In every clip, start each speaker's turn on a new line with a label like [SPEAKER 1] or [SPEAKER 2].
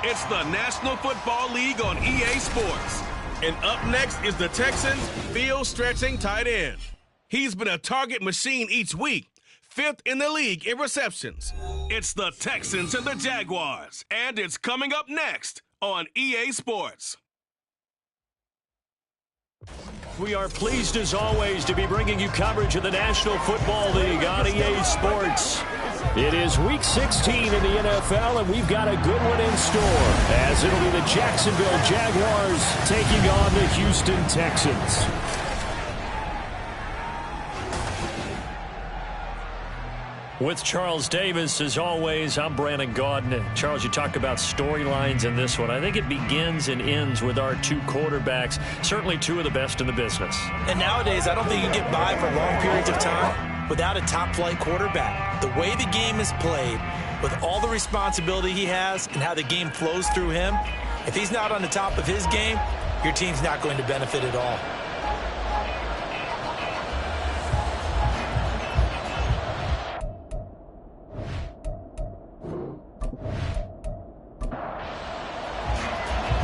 [SPEAKER 1] It's the National Football League on EA Sports. And up next is the Texans' field-stretching tight end. He's been a target machine each week, 5th in the league in receptions. It's the Texans and the Jaguars, and it's coming up next on EA Sports.
[SPEAKER 2] We are pleased, as always, to be bringing you coverage of the National Football League on EA Sports. It is Week 16 in the NFL, and we've got a good one in store, as it'll be the Jacksonville Jaguars taking on the Houston Texans. With Charles Davis, as always, I'm Brandon Gaudin. Charles, you talk about storylines in this one. I think it begins and ends with our two quarterbacks, certainly two of the best in the business.
[SPEAKER 3] And nowadays, I don't think you can get by for long periods of time without a top-flight quarterback. The way the game is played, with all the responsibility he has and how the game flows through him, if he's not on the top of his game, your team's not going to benefit at all.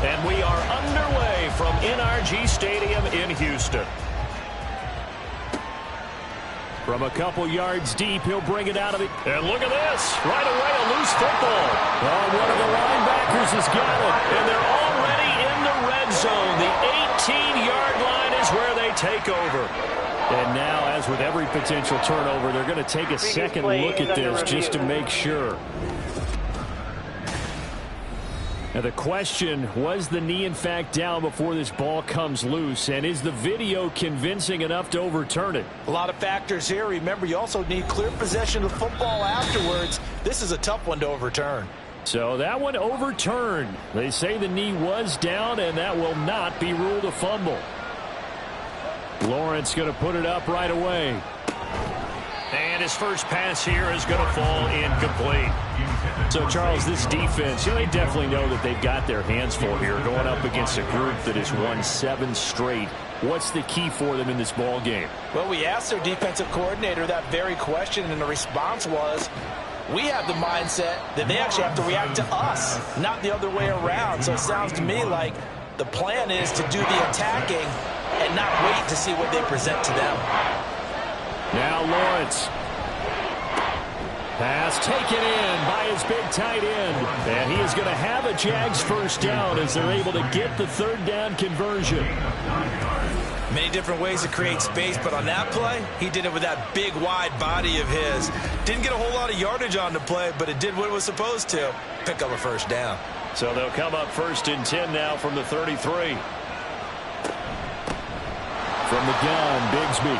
[SPEAKER 2] And we are underway from NRG Stadium in Houston. From a couple yards deep, he'll bring it out of the... And look at this. Right away, a loose football. Oh, one of the linebackers has got it. And they're already in the red zone. The 18-yard line is where they take over. And now, as with every potential turnover, they're going to take a second look at this just to make sure. Now the question, was the knee in fact down before this ball comes loose? And is the video convincing enough to overturn it?
[SPEAKER 3] A lot of factors here. Remember, you also need clear possession of the football afterwards. This is a tough one to overturn.
[SPEAKER 2] So that one overturned. They say the knee was down, and that will not be ruled a fumble. Lawrence going to put it up right away. And his first pass here is going to fall incomplete. So, Charles, this defense, they definitely know that they've got their hands full here, going up against a group that has won 7 straight. What's the key for them in this ball game?
[SPEAKER 3] Well, we asked their defensive coordinator that very question, and the response was, we have the mindset that they actually have to react to us, not the other way around. So it sounds to me like the plan is to do the attacking and not wait to see what they present to them.
[SPEAKER 2] Now Lawrence. Pass taken in by his big tight end. And he is going to have a Jags first down as they're able to get the third down conversion.
[SPEAKER 3] Many different ways to create space, but on that play, he did it with that big, wide body of his. Didn't get a whole lot of yardage on the play, but it did what it was supposed to. Pick up a first down.
[SPEAKER 2] So they'll come up 1st and 10 now from the 33. From the gun, Bigsby.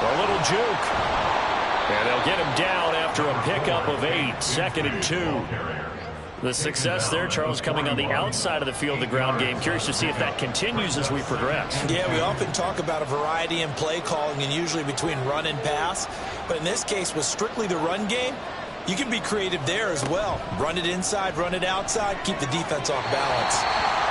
[SPEAKER 2] A little juke. And they'll get him down after a pickup of 8, 2nd and 2. The success there, Charles, coming on the outside of the field, the ground game. Curious to see if that continues as we progress.
[SPEAKER 3] Yeah, we often talk about a variety in play calling and usually between run and pass. But in this case, with strictly the run game, you can be creative there as well. Run it inside, run it outside, keep the defense off balance.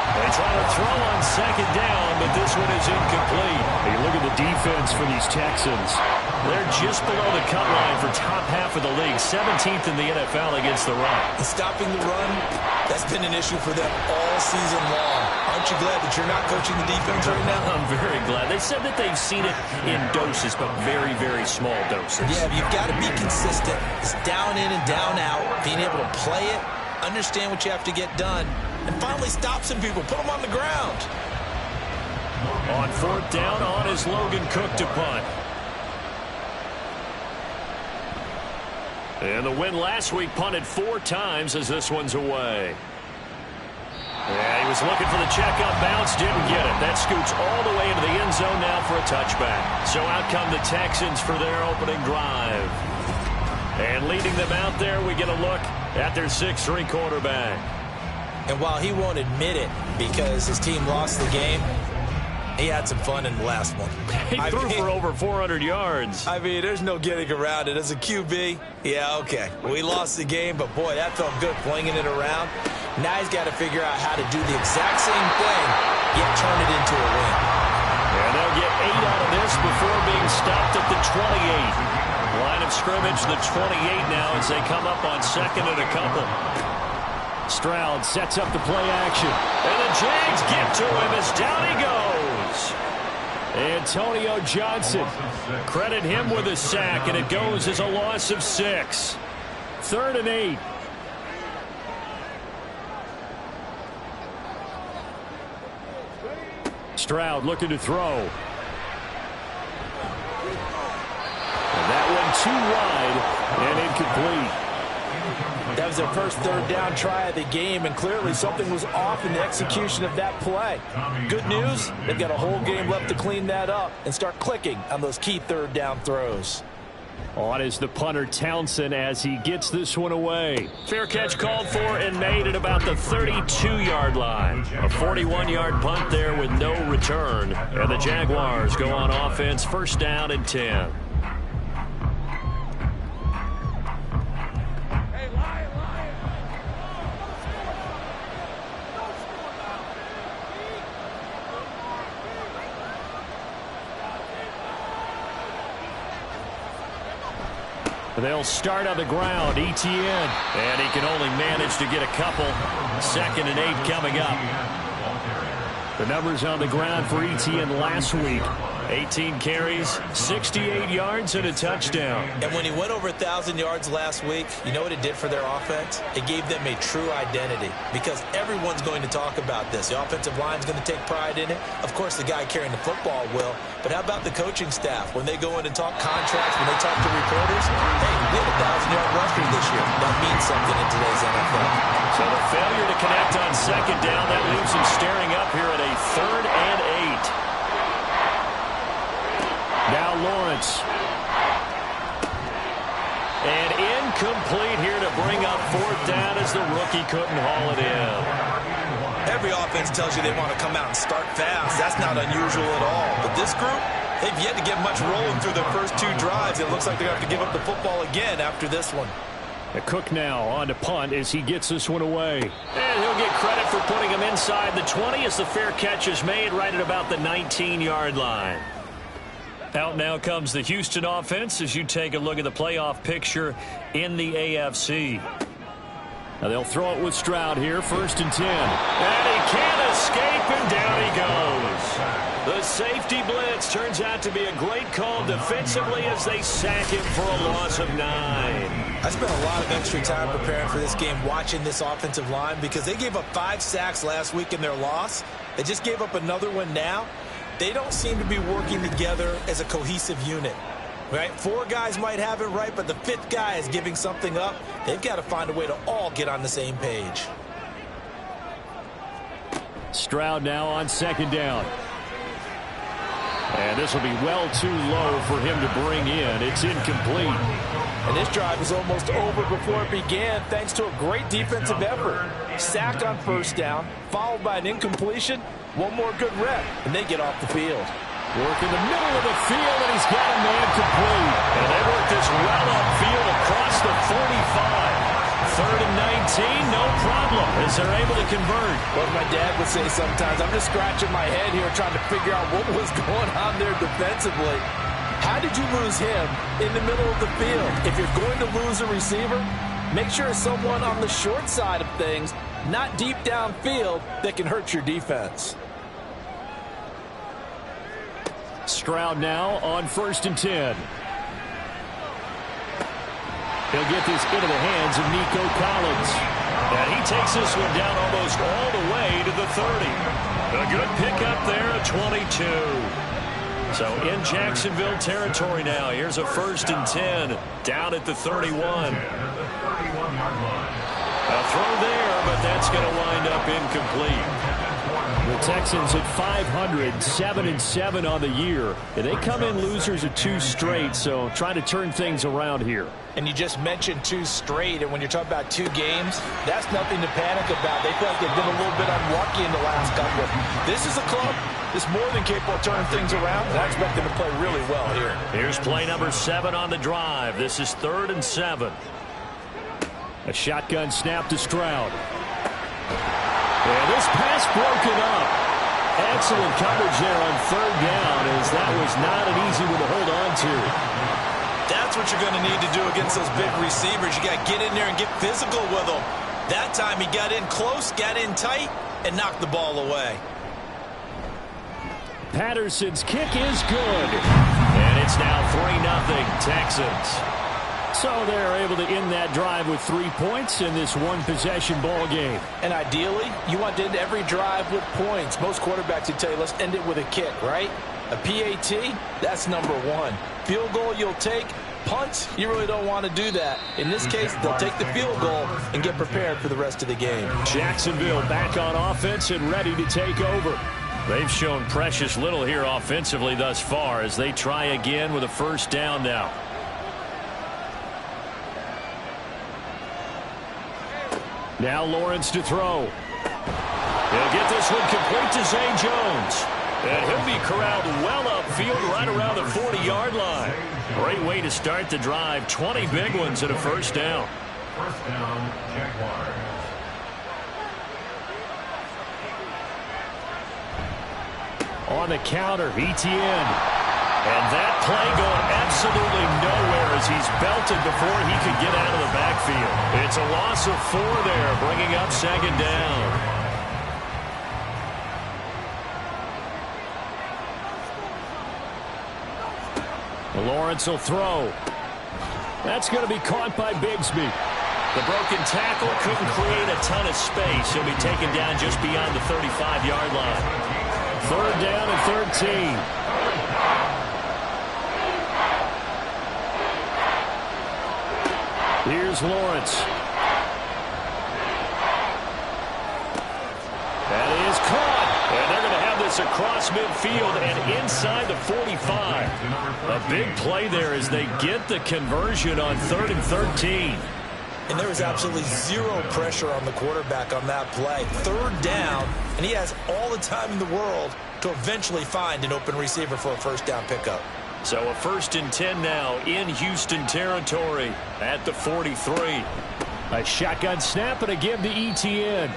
[SPEAKER 2] They try to throw on 2nd down, but this one is incomplete. Hey, look at the defense for these Texans. They're just below the cut line for top half of the league, 17th in the NFL against the run.
[SPEAKER 3] And stopping the run, that's been an issue for them all season long. Aren't you glad that you're not coaching the defense right now?
[SPEAKER 2] I'm very glad. They said that they've seen it in doses, but very, very small doses.
[SPEAKER 3] Yeah, you've got to be consistent. It's down in and down out, being able to play it, understand what you have to get done, and finally stop some people, put them on the ground.
[SPEAKER 2] On 4th down, on is Logan Cook to punt. And the win last week, punted 4 times as this one's away. Yeah, he was looking for the checkup bounce, didn't get it. That scoots all the way into the end zone now for a touchback. So out come the Texans for their opening drive. And leading them out there, we get a look at their 6'3" quarterback.
[SPEAKER 3] And while he won't admit it because his team lost the game, he had some fun in the last one.
[SPEAKER 2] He threw for over 400 yards.
[SPEAKER 3] I mean, there's no getting around it. As a QB, yeah, okay. We lost the game, but boy, that felt good flinging it around. Now he's got to figure out how to do the exact same thing, yet turn it into a win.
[SPEAKER 2] And they'll get 8 out of this before being stopped at the 28. Line of scrimmage, the 28 now as they come up on 2nd and a couple. Stroud sets up the play action. And the Jags get to him as down he goes. Antonio Johnson. Credit him with a sack, and it goes as a loss of 6. 3rd and 8. Stroud looking to throw. And that one too wide and incomplete.
[SPEAKER 3] That was their first 3rd down try of the game, and clearly something was off in the execution of that play. Good news, they've got a whole game left to clean that up and start clicking on those key 3rd down throws.
[SPEAKER 2] On is the punter Townsend as he gets this one away. Fair catch called for and made at about the 32-yard line. A 41-yard punt there with no return. And the Jaguars go on offense, 1st down and 10. They'll start on the ground. Etienne. And he can only manage to get a couple. 2nd and 8 coming up. The numbers on the ground for Etienne last week. 18 carries, 68 yards, and a touchdown.
[SPEAKER 3] And when he went over 1,000 yards last week, you know what it did for their offense? It gave them a true identity because everyone's going to talk about this. The offensive line's going to take pride in it. Of course, the guy carrying the football will. But how about the coaching staff? When they go in and talk contracts, when they talk to reporters, hey, we had a 1,000-yard rusher this year. That means something in today's NFL.
[SPEAKER 2] So the failure to connect on 2nd down, that leaves him staring up here at a 3rd and 8. Now Lawrence. And incomplete here to bring up 4th down as the rookie couldn't haul it in.
[SPEAKER 3] Every offense tells you they want to come out and start fast. That's not unusual at all. But this group, they've yet to get much rolling through their first 2 drives. It looks like they're going to have to give up the football again after this one.
[SPEAKER 2] Cook now on to punt as he gets this one away. And he'll get credit for putting him inside the 20 as the fair catch is made right at about the 19-yard line. Out now comes the Houston offense as you take a look at the playoff picture in the AFC. Now they'll throw it with Stroud here, 1st and 10. And he can't escape, and down he goes. The safety blitz turns out to be a great call defensively as they sack him for a loss of 9.
[SPEAKER 3] I spent a lot of extra time preparing for this game watching this offensive line because they gave up 5 sacks last week in their loss. They just gave up another one now. They don't seem to be working together as a cohesive unit. Right? 4 guys might have it right, but the 5th guy is giving something up. They've got to find a way to all get on the same page.
[SPEAKER 2] Stroud now on 2nd down. And this will be well too low for him to bring in. It's incomplete.
[SPEAKER 3] And this drive was almost over before it began thanks to a great defensive effort. Sacked on 1st down, followed by an incompletion. One more good rep, and they get off the field.
[SPEAKER 2] Work in the middle of the field, and he's got a man complete. And they work this well upfield across the 45. 3rd and 19, no problem, as they're able to convert.
[SPEAKER 3] What my dad would say sometimes, I'm just scratching my head here trying to figure out what was going on there defensively. How did you lose him in the middle of the field? If you're going to lose a receiver, make sure it's someone on the short side of things, not deep downfield, that can hurt your defense.
[SPEAKER 2] Stroud now on 1st and 10. He'll get this into the hands of Nico Collins. And he takes this one down almost all the way to the 30. A good pickup there at 22. So in Jacksonville territory now. Here's a 1st and 10 down at the 31. A throw there, but that's going to wind up incomplete. The Texans at 500, 7-7 on the year. And they come in losers of 2 straight, so trying to turn things around here.
[SPEAKER 3] And you just mentioned 2 straight, and when you're talking about 2 games, that's nothing to panic about. They feel like they've been a little bit unlucky in the last couple. This is a club that's more than capable of turning things around, and I expect them to play really well here.
[SPEAKER 2] Here's play number 7 on the drive. This is 3rd and 7. A shotgun snap to Stroud. And this pass broken up. Excellent coverage there on 3rd down, as that was not an easy one to hold on to.
[SPEAKER 3] That's what you're going to need to do against those big receivers. You got to get in there and get physical with them. That time he got in close, got in tight, and knocked the ball away.
[SPEAKER 2] Patterson's kick is good. And it's now 3-0 Texans. So they're able to end that drive with 3 points in this one-possession ball game.
[SPEAKER 3] And ideally, you want to end every drive with points. Most quarterbacks would tell you, let's end it with a kick, right? A PAT, that's number one. Field goal you'll take. Punts, you really don't want to do that. In this case, they'll take the field goal and get prepared for the rest of the game.
[SPEAKER 2] Jacksonville back on offense and ready to take over. They've shown precious little here offensively thus far as they try again with a first down now. Now Lawrence to throw. He'll get this one complete to Zay Jones. And he'll be corralled well upfield right around the 40-yard line. Great way to start the drive. 20 big ones and a first down.
[SPEAKER 4] First down, Jaguars.
[SPEAKER 2] On the counter, ETN. And that play going absolutely nowhere as he's belted before he could get out of the backfield. It's a loss of 4 there, bringing up second down. Lawrence will throw. That's going to be caught by Bigsby. The broken tackle couldn't create a ton of space. He'll be taken down just beyond the 35-yard line. Third down and 13. Here's Lawrence. That is caught. And they're going to have this across midfield and inside the 45. A big play there as they get the conversion on 3rd and 13.
[SPEAKER 3] And there was absolutely zero pressure on the quarterback on that play. Third down, and he has all the time in the world to eventually find an open receiver for a first down pickup.
[SPEAKER 2] So a 1st and 10 now in Houston territory at the 43. A shotgun snap and a give to ETN.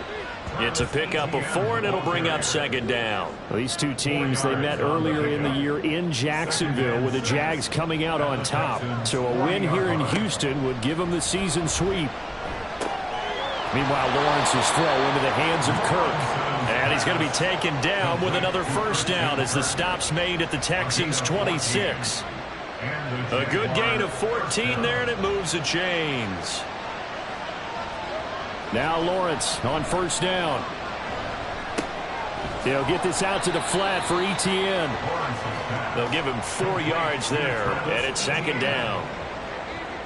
[SPEAKER 2] It's a pickup of 4, and it'll bring up second down. These two teams, they met earlier in the year in Jacksonville with the Jags coming out on top. So a win here in Houston would give them the season sweep. Meanwhile, Lawrence's throw into the hands of Kirk. And he's going to be taken down with another first down as the stop's made at the Texans' 26. A good gain of 14 there, and it moves the chains. Now Lawrence on first down. They'll get this out to the flat for ETN. They'll give him 4 yards there, and it's second down.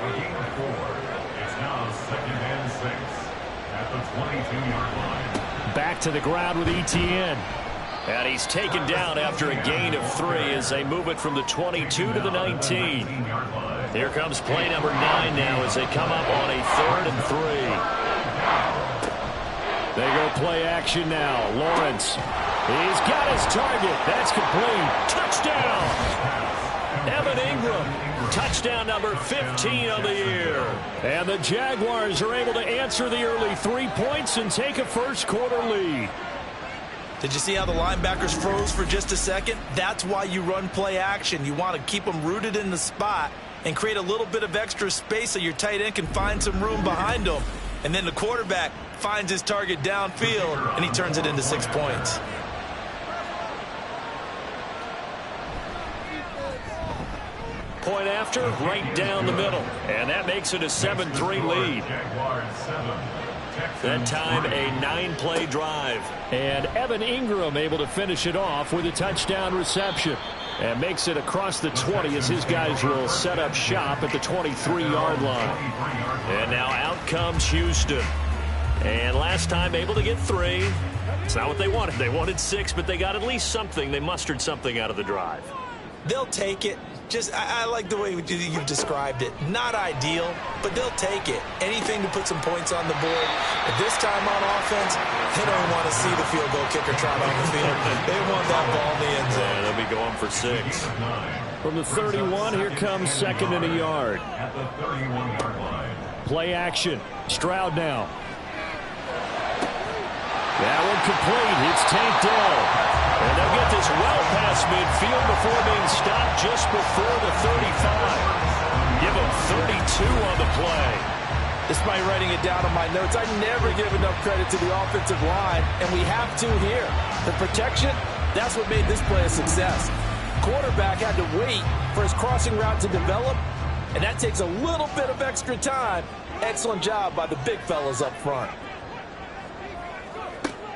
[SPEAKER 4] A gain of 4. It's now 2nd and 6 at the 22-yard line.
[SPEAKER 2] Back to the ground with ETN. And he's taken down after a gain of 3 as they move it from the 22 to the 19. Here comes play number 9 now as they come up on a 3rd and 3. They go play action now. Lawrence. He's got his target. That's complete. Touchdown. Evan Ingram. Touchdown number 15 of the year. And the Jaguars are able to answer the early 3 points and take a first quarter lead.
[SPEAKER 3] Did you see how the linebackers froze for just a second? That's why you run play action. You want to keep them rooted in the spot and create a little bit of extra space so your tight end can find some room behind them. And then the quarterback finds his target downfield, and he turns it into 6 points.
[SPEAKER 2] Point after, right down the middle. And that makes it a 7-3 lead. That time, a 9-play drive. And Evan Ingram able to finish it off with a touchdown reception. And makes it across the 20 as his guys will set up shop at the 23-yard line. And now out comes Houston. And last time able to get 3. It's not what they wanted. They wanted 6, but they got at least something. They mustered something out of the drive.
[SPEAKER 3] They'll take it. I like the way you've described it. Not ideal, but they'll take it. Anything to put some points on the board. But this time on offense, they don't want to see the field goal kicker trot on the field. They want that ball in the end zone.
[SPEAKER 2] Yeah, they'll be going for 6. From the 31, here comes 2nd and a yard.
[SPEAKER 4] At the 31-yard line.
[SPEAKER 2] Play action. Stroud now. That one complete. It's Tank Dell. And they'll get this well past midfield before being stopped just before the 35. Give them 32 on the play.
[SPEAKER 3] Despite writing it down on my notes, I never give enough credit to the offensive line, and we have to here. The protection, that's what made this play a success. Quarterback had to wait for his crossing route to develop, and that takes a little bit of extra time. Excellent job by the big fellas up front.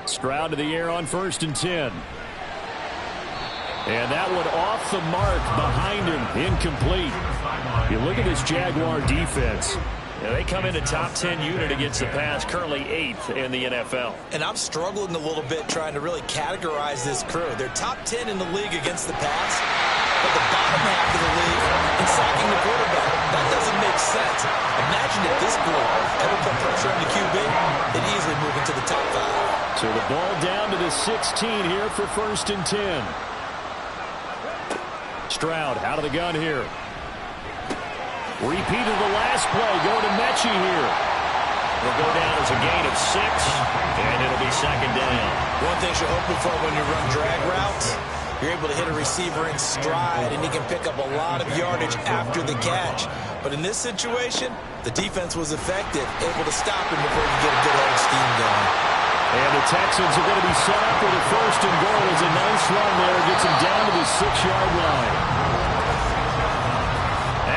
[SPEAKER 2] Stroud to the air on 1st and 10. And that one off the mark behind him, incomplete. You look at this Jaguar defense.
[SPEAKER 5] Yeah, they come in a top 10 unit against the pass, currently 8th in the NFL.
[SPEAKER 3] And I'm struggling a little bit trying to really categorize this crew. They're top 10 in the league against the pass, but the bottom half of the league in sacking the quarterback. That doesn't make sense. Imagine if this group ever put pressure on the QB, they'd easily move into the top 5.
[SPEAKER 2] So the ball down to the 16 here for 1st and 10. Stroud out of the gun here. Repeat of the last play, going to Mechie here.
[SPEAKER 5] Will go down as a gain of 6, and it'll be 2nd down.
[SPEAKER 3] One thing you're hoping for when you run drag routes, you're able to hit a receiver in stride, and he can pick up a lot of yardage after the catch. But in this situation, the defense was effective, able to stop him before he get a good old steam going.
[SPEAKER 2] And the Texans are going to be set up with a 1st and goal. As a nice run there, gets him down to the 6-yard line.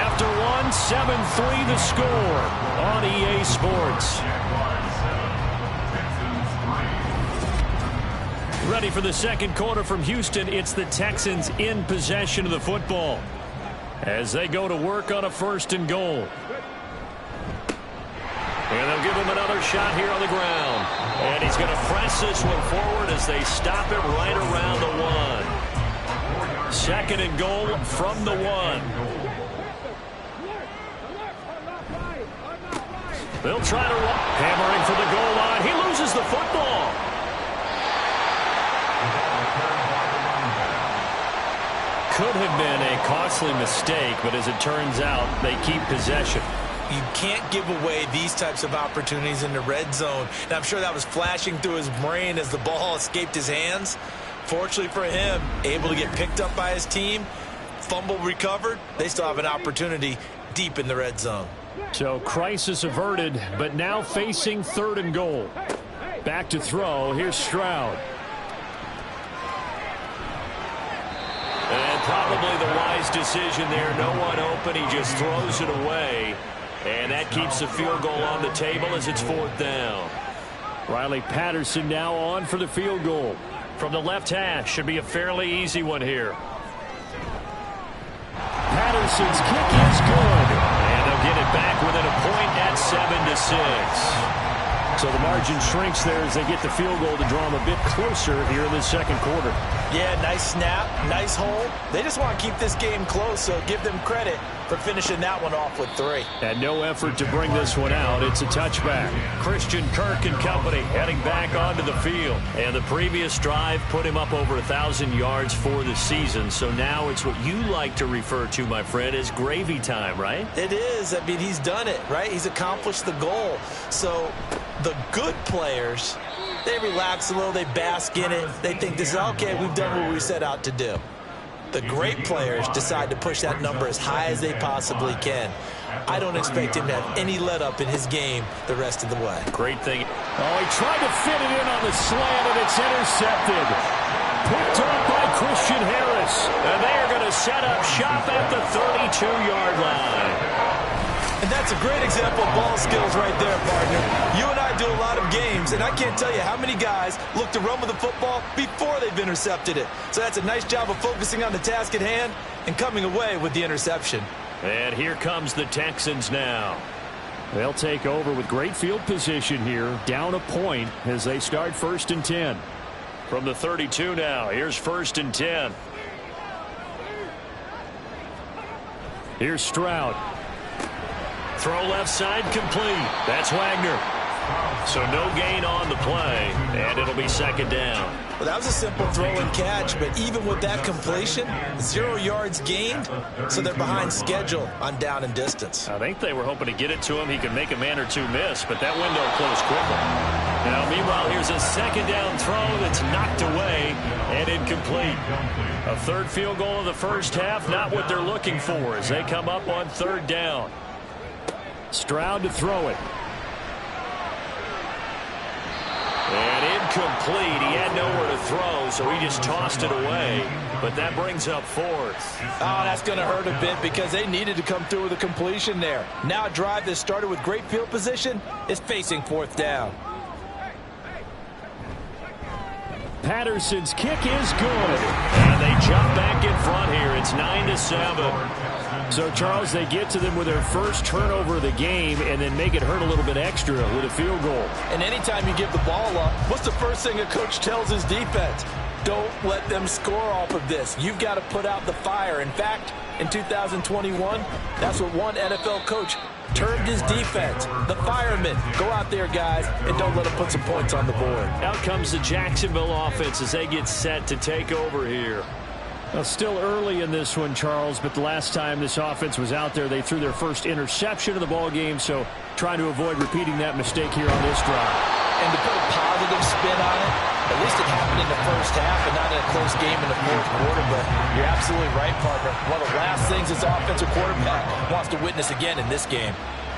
[SPEAKER 2] After 7-3 the score on EA Sports.
[SPEAKER 5] Ready for the second quarter from Houston. It's the Texans in possession of the football as they go to work on a 1st and goal. And they'll give him another shot here on the ground. And he's going to press this one forward as they stop it right around the 1. 2nd and goal from the 1. They'll try to run. Hammering for the goal line. He loses the football. Could have been a costly mistake, but as it turns out, they keep possession.
[SPEAKER 3] You can't give away these types of opportunities in the red zone. And I'm sure that was flashing through his brain as the ball escaped his hands. Fortunately for him, able to get picked up by his team, fumble recovered. They still have an opportunity deep in the red zone.
[SPEAKER 2] So crisis averted, but now facing 3rd and goal. Back to throw. Here's Stroud.
[SPEAKER 5] And probably the wise decision there. No one open. He just throws it away. And that keeps the field goal on the table as it's 4th down.
[SPEAKER 2] Riley Patterson now on for the field goal.
[SPEAKER 5] From the left hash. Should be a fairly easy one here.
[SPEAKER 2] Patterson's kick is good.
[SPEAKER 5] And they'll get it back within a point at 7-6.
[SPEAKER 2] So the margin shrinks there as they get the field goal to draw them a bit closer here in the second quarter.
[SPEAKER 3] Yeah, nice snap, nice hold. They just want to keep this game close, so give them credit for finishing that one off with 3.
[SPEAKER 2] And no effort to bring this one out. It's a touchback.
[SPEAKER 5] Christian Kirk and company heading back onto the field. And the previous drive put him up over 1,000 yards for the season. So now it's what you like to refer to, my friend, as gravy time, right?
[SPEAKER 3] It is. I mean, he's done it, right? He's accomplished the goal. So the good players, they relax a little, they bask in it. They think this is, okay, we've done what we set out to do. The great players decide to push that number as high as they possibly can. I don't expect him to have any let-up in his game the rest of the way.
[SPEAKER 5] Great thing.
[SPEAKER 2] Oh, he tried to fit it in on the slant, and it's intercepted. Picked up by Christian Harris.
[SPEAKER 5] And they are going to set up shop at the 32-yard line.
[SPEAKER 3] And that's a great example of ball skills right there, partner. You and I do a lot of games, and I can't tell you how many guys look to run with the football before they've intercepted it. So that's a nice job of focusing on the task at hand and coming away with the interception.
[SPEAKER 5] And here comes the Texans now.
[SPEAKER 2] They'll take over with great field position here, down a point as they start 1st and 10.
[SPEAKER 5] From the 32 now, here's 1st and 10.
[SPEAKER 2] Here's Stroud.
[SPEAKER 5] Throw left side complete. That's Wagner. So no gain on the play, and it'll be 2nd down.
[SPEAKER 3] Well, that was a simple throw and catch, but even with that completion, 0 yards gained, so they're behind schedule on down and distance.
[SPEAKER 5] I think they were hoping to get it to him. He could make a man or two miss, but that window closed quickly. Now, meanwhile, here's a 2nd down throw that's knocked away and incomplete. A 3rd field goal of the first half, not what they're looking for as they come up on 3rd down.
[SPEAKER 2] Stroud to throw it.
[SPEAKER 5] incomplete. He had nowhere to throw, so he just tossed it away. But that brings up fourth.
[SPEAKER 3] Oh, that's going to hurt a bit because they needed to come through with a completion there. Now a drive that started with great field position is facing fourth down.
[SPEAKER 2] Patterson's kick is good.
[SPEAKER 5] And they jump back in front here. It's 9-7.
[SPEAKER 2] So, Charles, they get to them with their first turnover of the game and then make it hurt a little bit extra with a field goal.
[SPEAKER 3] And anytime you give the ball up, what's the first thing a coach tells his defense? Don't let them score off of this. You've got to put out the fire. In fact, in 2021, that's what one NFL coach termed his defense, the firemen. Go out there, guys, and don't let them put some points on the board.
[SPEAKER 5] Out comes the Jacksonville offense as they get set to take over here.
[SPEAKER 2] Well, still early in this one, Charles, but the last time this offense was out there, they threw their first interception of the ball game, so trying to avoid repeating that mistake here on this drive.
[SPEAKER 3] And to put a positive spin on it, at least it happened in the first half and not in a close game in the fourth quarter, but you're absolutely right, partner. One of the last things this offensive quarterback wants to witness again in this game.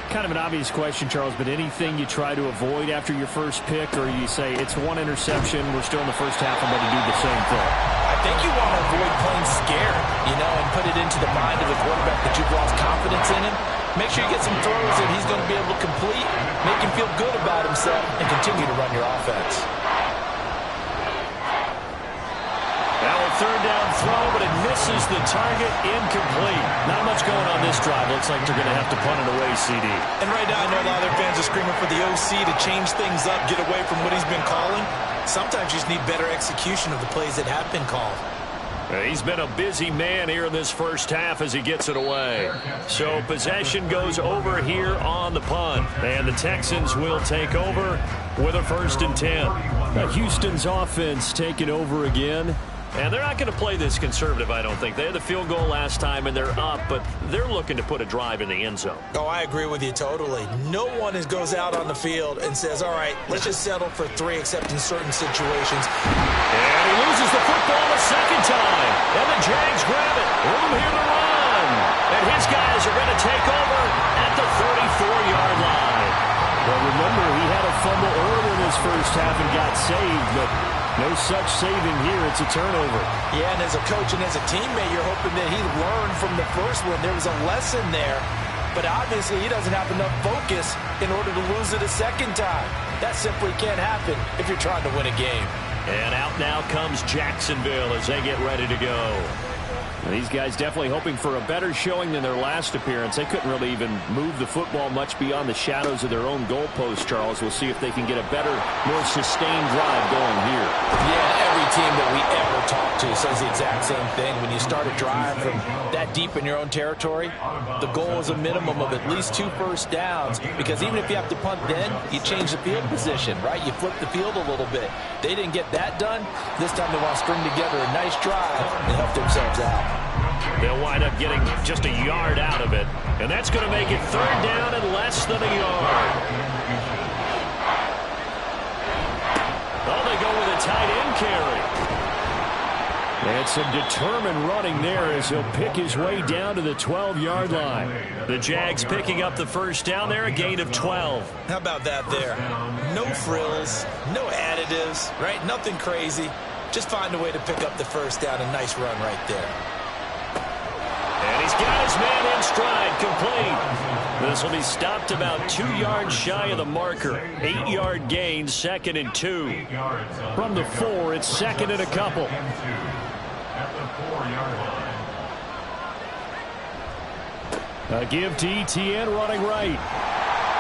[SPEAKER 2] Kind of an obvious question, Charles, but anything you try to avoid after your first pick, or you say it's one interception, we're still in the first half, I'm going to do the same thing?
[SPEAKER 3] I think you want to avoid playing scared, and put it into the mind of the quarterback that you've lost confidence in him. Make sure you get some throws that he's going to be able to complete, make him feel good about himself, and continue to run your offense.
[SPEAKER 5] Now a third down throw, but it misses the target, incomplete. Not much going on this drive. Looks like they're going to have to punt it away, CD.
[SPEAKER 3] And right now I know a lot of their fans are screaming for the OC to change things up, get away from what he's been calling. Sometimes you just need better execution of the plays that have been called.
[SPEAKER 5] He's been a busy man here in this first half as he gets it away. So possession goes over here on the punt. And the Texans will take over with a 1st and 10.
[SPEAKER 2] Houston's offense taking over again.
[SPEAKER 5] And they're not going to play this conservative, I don't think. They had the field goal last time, and they're up, but they're looking to put a drive in the end zone.
[SPEAKER 3] Oh, I agree with you totally. No one goes out on the field and says, all right, let's just settle for 3 except in certain situations.
[SPEAKER 5] And he loses the football a second time. And the Jags grab it. Room here to run. And his guys are going to take over at the 34-yard line.
[SPEAKER 2] Well, remember, he had a fumble early in his first half and got saved, but no such saving here. It's a turnover.
[SPEAKER 3] Yeah, and as a coach and as a teammate, you're hoping that he learned from the first one. There was a lesson there, but obviously he doesn't have enough focus in order to lose it a second time. That simply can't happen if you're trying to win a game.
[SPEAKER 5] And out now comes Jacksonville as they get ready to go.
[SPEAKER 2] And these guys definitely hoping for a better showing than their last appearance. They couldn't really even move the football much beyond the shadows of their own goalpost, Charles. We'll see if they can get a better, more sustained drive going here.
[SPEAKER 3] Yeah, every team that we ever talk to says the exact same thing. When you start a drive from that deep in your own territory, the goal is a minimum of at least 2 first downs, because even if you have to punt then, you change the field position, right? You flip the field a little bit. They didn't get that done. This time they want to string together a nice drive and help themselves out.
[SPEAKER 5] They'll wind up getting just a yard out of it. And that's going to make it 3rd down and less than a yard. Oh, they go with a tight end carry.
[SPEAKER 2] And some determined running there as he'll pick his way down to the 12-yard line.
[SPEAKER 5] The Jags picking up the 1st down there, a gain of 12.
[SPEAKER 3] How about that there? No frills, no additives, right? Nothing crazy. Just find a way to pick up the 1st down. A nice run right there.
[SPEAKER 5] And he's got his man in stride, complete. This will be stopped about 2 yards shy of the marker. 8-yard gain, 2nd and 2.
[SPEAKER 2] From the 4, it's 2nd and a couple.
[SPEAKER 4] At the 4-yard line.
[SPEAKER 2] A give to ETN running right.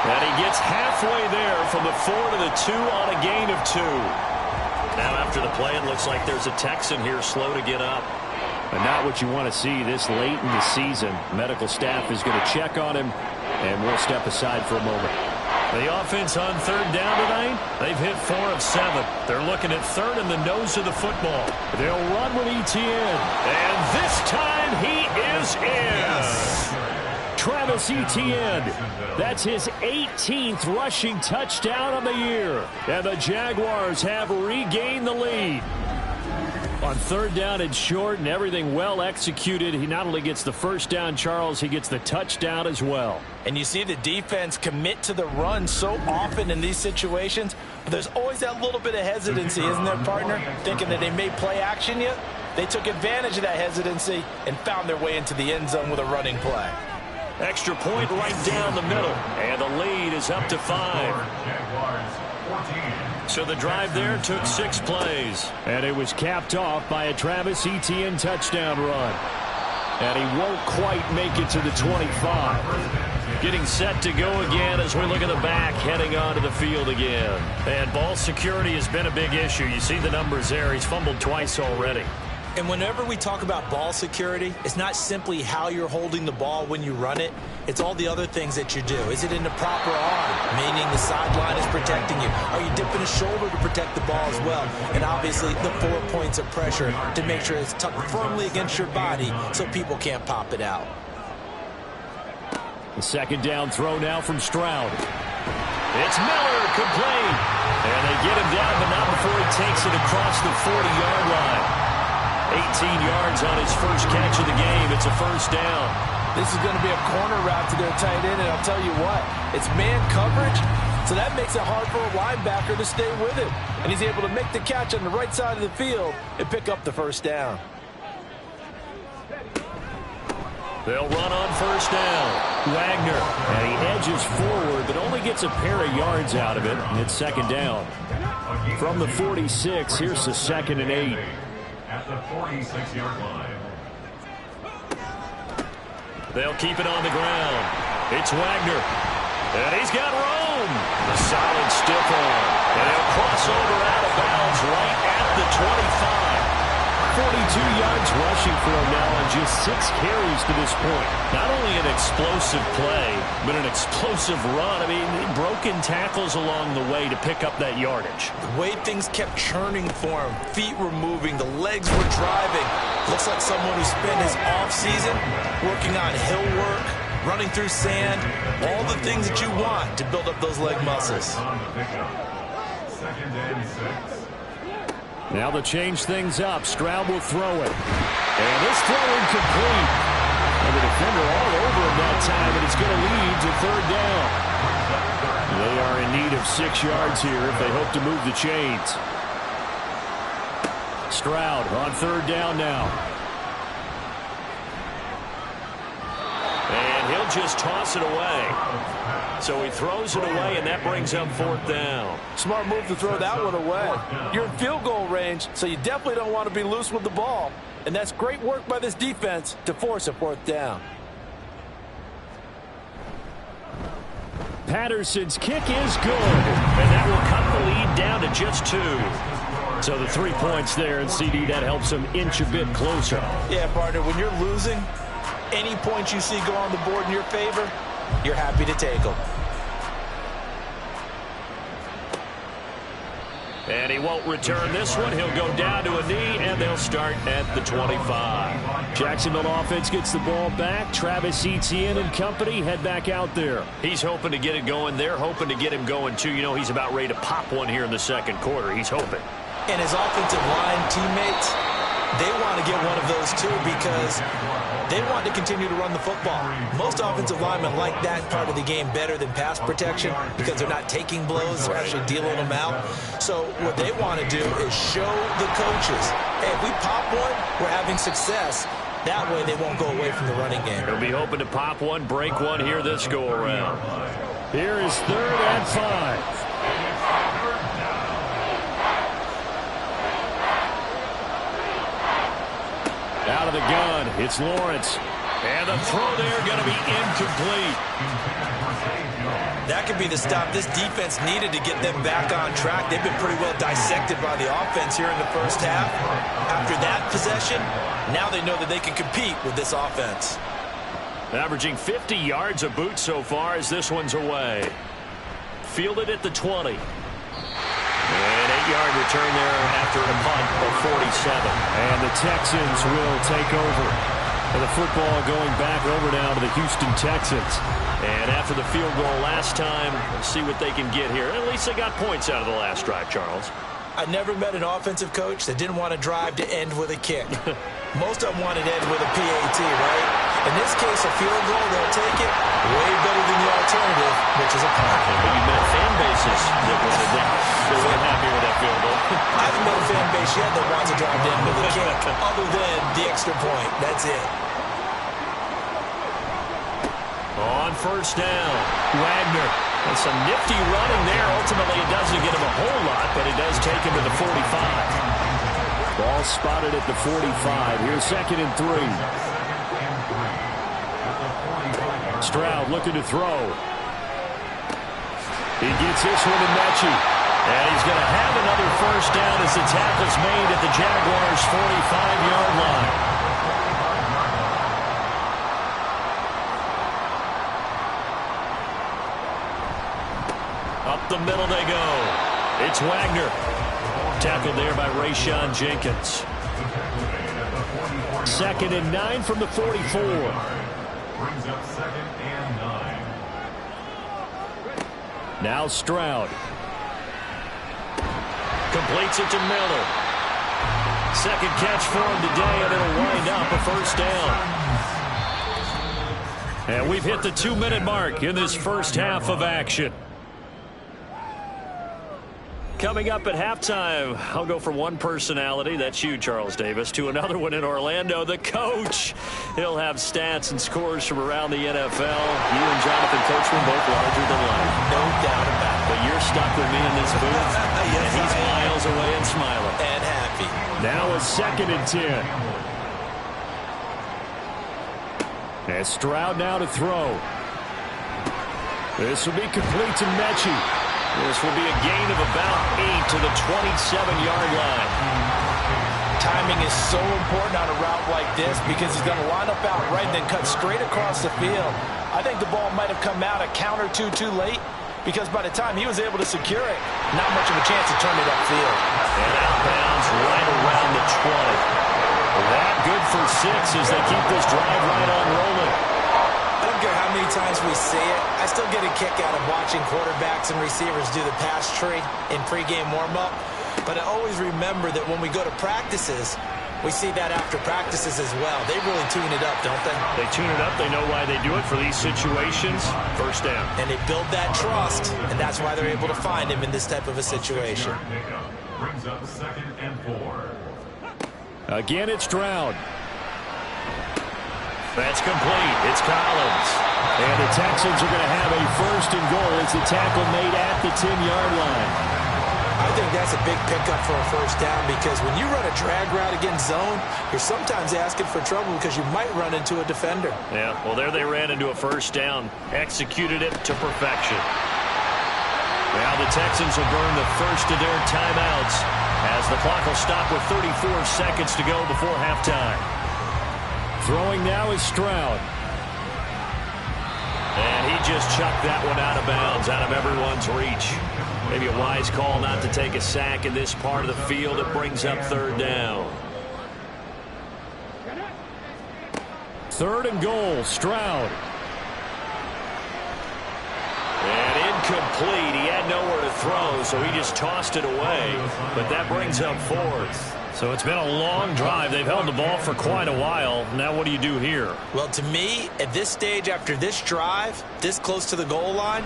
[SPEAKER 5] And he gets halfway there from the 4 to the 2 on a gain of 2. Now after the play, it looks like there's a Texan here slow to get up.
[SPEAKER 2] And not what you want to see this late in the season. Medical staff is going to check on him, and we'll step aside for a moment.
[SPEAKER 5] The offense on 3rd down tonight, they've hit 4 of 7. They're looking at 3rd in the nose of the football.
[SPEAKER 2] They'll run with ETN.
[SPEAKER 5] And this time he is in.
[SPEAKER 2] Yes. Travis Etienne. That's his 18th rushing touchdown of the year. And the Jaguars have regained the lead. On 3rd down and short and everything well executed, he not only gets the 1st down, Charles, he gets the touchdown as well.
[SPEAKER 3] And you see the defense commit to the run so often in these situations, There's always that little bit of hesitancy, isn't there, partner? Thinking that they may play action yet. They took advantage of that hesitancy and found their way into the end zone with a running play.
[SPEAKER 5] Extra point right down the middle. And the lead is up to 5. So the drive there took 6 plays.
[SPEAKER 2] And it was capped off by a Travis Etienne touchdown run. And he won't quite make it to the 25.
[SPEAKER 5] Getting set to go again as we look at the back, heading onto the field again. And ball security has been a big issue. You see the numbers there. He's fumbled twice already.
[SPEAKER 3] And whenever we talk about ball security, it's not simply how you're holding the ball when you run it. It's all the other things that you do. Is it in the proper arm, meaning the sideline is protecting you? Are you dipping a shoulder to protect the ball as well? And obviously the 4 points of pressure to make sure it's tucked firmly against your body so people can't pop it out.
[SPEAKER 2] The second down throw now from Stroud.
[SPEAKER 5] It's Miller, complete. And they get him down, but not before he takes it across the 40-yard line. 18 yards on his first catch of the game. It's a first down.
[SPEAKER 3] This is going to be a corner route to their tight end, and I'll tell you what, it's man coverage, so that makes it hard for a linebacker to stay with him. And he's able to make the catch on the right side of the field and pick up the first down.
[SPEAKER 5] They'll run on first down.
[SPEAKER 2] Wagner, and he edges forward, but only gets a pair of yards out of it, and it's second down. From the 46, here's the 2nd and 8.
[SPEAKER 4] At the 46-yard line.
[SPEAKER 5] They'll keep it on the ground. It's Wagner. And he's got room. A solid stiff arm. And he'll cross over out of bounds right at the 25.
[SPEAKER 2] 42 yards rushing for him now on just 6 carries to this point.
[SPEAKER 5] Not only an explosive play, but an explosive run. I mean, broken tackles along the way to pick up that yardage.
[SPEAKER 3] The way things kept churning for him, feet were moving, the legs were driving. Looks like someone who spent his offseason working on hill work, running through sand, all the things that you want to build up those leg muscles.
[SPEAKER 4] Second and 6.
[SPEAKER 2] Now they'll change things up. Stroud will throw it. And this throw incomplete. And the defender all over him that time, and it's going to lead to third down. They are in need of 6 yards here if they hope to move the chains. Stroud on third down now.
[SPEAKER 5] And he'll just toss it away. So he throws it away, and that brings up fourth down.
[SPEAKER 3] Smart move to throw that one away. You're in field goal range, so you definitely don't want to be loose with the ball. And that's great work by this defense to force a fourth down.
[SPEAKER 2] Patterson's kick is good.
[SPEAKER 5] And that will cut the lead down to just 2.
[SPEAKER 2] So the 3 points there, and CD, that helps him inch a bit closer.
[SPEAKER 3] Yeah, partner, when you're losing, any points you see go on the board in your favor, you're happy to take them.
[SPEAKER 5] And he won't return this one. He'll go down to a knee, and they'll start at the 25.
[SPEAKER 2] Jacksonville offense gets the ball back. Travis Etienne and company head back out there.
[SPEAKER 5] He's hoping to get it going. They're hoping to get him going, too. You know, he's about ready to pop one here in the second quarter. He's hoping.
[SPEAKER 3] And his offensive line teammates, they want to get one of those, too, because they want to continue to run the football. Most offensive linemen like that part of the game better than pass protection because they're not taking blows, they're actually dealing them out. So what they want to do is show the coaches, hey, if we pop one, we're having success. That way they won't go away from the running game.
[SPEAKER 5] He'll be hoping to pop one, break one here this go-around.
[SPEAKER 2] Here is third and 5. Out of the gun, it's Lawrence.
[SPEAKER 5] And the throw there going to be incomplete.
[SPEAKER 3] That could be the stop this defense needed to get them back on track. They've been pretty well dissected by the offense here in the first half. After that possession, now they know that they can compete with this offense.
[SPEAKER 5] Averaging 50 yards a boot so far as this one's away. Fielded at the 20. And 8-yard return there after a punt of 47.
[SPEAKER 2] And the Texans will take over. And the football going back over now to the Houston Texans.
[SPEAKER 5] And after the field goal last time, we'll see what they can get here. At least they got points out of the last drive, Charles.
[SPEAKER 3] I never met an offensive coach that didn't want to drive to end with a kick. Most of them wanted to end with a PAT, right? And this case, a field goal, they'll take it. Way better than the alternative, which is a punt.
[SPEAKER 5] But you've been at fan bases that wanted that. They weren't happy with that field goal.
[SPEAKER 3] I haven't been a fan base yet that wants to drive down with a kick, other than the extra point. That's it.
[SPEAKER 5] On first down, Wagner. That's some nifty running there. Ultimately, it doesn't get him a whole lot, but it does take him to the 45.
[SPEAKER 2] Ball spotted at the 45. Here's 2nd and 3. Stroud looking to throw. He gets this one to Mechie.
[SPEAKER 5] And he's going to have another first down as the tackle's made at the Jaguars' 45-yard line. Up the middle they go. It's Wagner. Tackled there by Rayshon Jenkins.
[SPEAKER 2] 2nd and 9 from the 44.
[SPEAKER 4] Brings up 2nd and 9.
[SPEAKER 2] Now Stroud.
[SPEAKER 5] Completes it to Miller. Second catch for him today, and it'll wind up a first down. And we've hit the 2-minute mark in this first half of action. Coming up at halftime, I'll go from one personality, that's you, Charles Davis, to another one in Orlando, the coach. He'll have stats and scores from around the NFL. You and Jonathan Coachman both larger than life.
[SPEAKER 3] No doubt about it.
[SPEAKER 5] But you're stuck with me in this booth,
[SPEAKER 3] Yes,
[SPEAKER 5] and he's miles away and smiling.
[SPEAKER 3] And happy.
[SPEAKER 2] Now a 2nd and 10. And Stroud now to throw. This will be complete to Mechie.
[SPEAKER 5] This will be a gain of about 8 to the 27-yard line.
[SPEAKER 3] Timing is so important on a route like this because he's going to line up out right and then cut straight across the field. I think the ball might have come out a count or two too late because by the time he was able to secure it, not much of a chance to turn it upfield.
[SPEAKER 5] And outbounds right around the 20. That good for 6 as they keep this drive right on rolling.
[SPEAKER 3] I don't care how many times we say it, I still get a kick out of watching quarterbacks and receivers do the pass tree in pregame warm-up. But I always remember that when we go to practices, we see that after practices as well. They really tune it up, don't they?
[SPEAKER 5] They tune it up. They know why they do it for these situations. First down.
[SPEAKER 3] And they build that trust, and that's why they're able to find him in this type of a situation.
[SPEAKER 4] Brings up 2nd and 4.
[SPEAKER 2] Again, it's Stroud.
[SPEAKER 5] That's complete. It's Collins.
[SPEAKER 2] And the Texans are going to have a 1st and goal as the tackle made at the 10-yard line.
[SPEAKER 3] I think that's a big pickup for a first down because when you run a drag route against zone, you're sometimes asking for trouble because you might run into a defender.
[SPEAKER 5] Yeah, well, there they ran into a first down. Executed it to perfection. Now the Texans will burn the first of their timeouts as the clock will stop with 34 seconds to go before halftime.
[SPEAKER 2] Throwing now is Stroud.
[SPEAKER 5] And he just chucked that one out of bounds, out of everyone's reach. Maybe a wise call not to take a sack in this part of the field. It brings up 3rd down.
[SPEAKER 2] 3rd and goal, Stroud.
[SPEAKER 5] And incomplete. He had nowhere to throw, so he just tossed it away. But that brings up 4th. So it's been a long drive. They've held the ball for quite a while. Now what do you do here?
[SPEAKER 3] Well, to me, at this stage after this drive, this close to the goal line,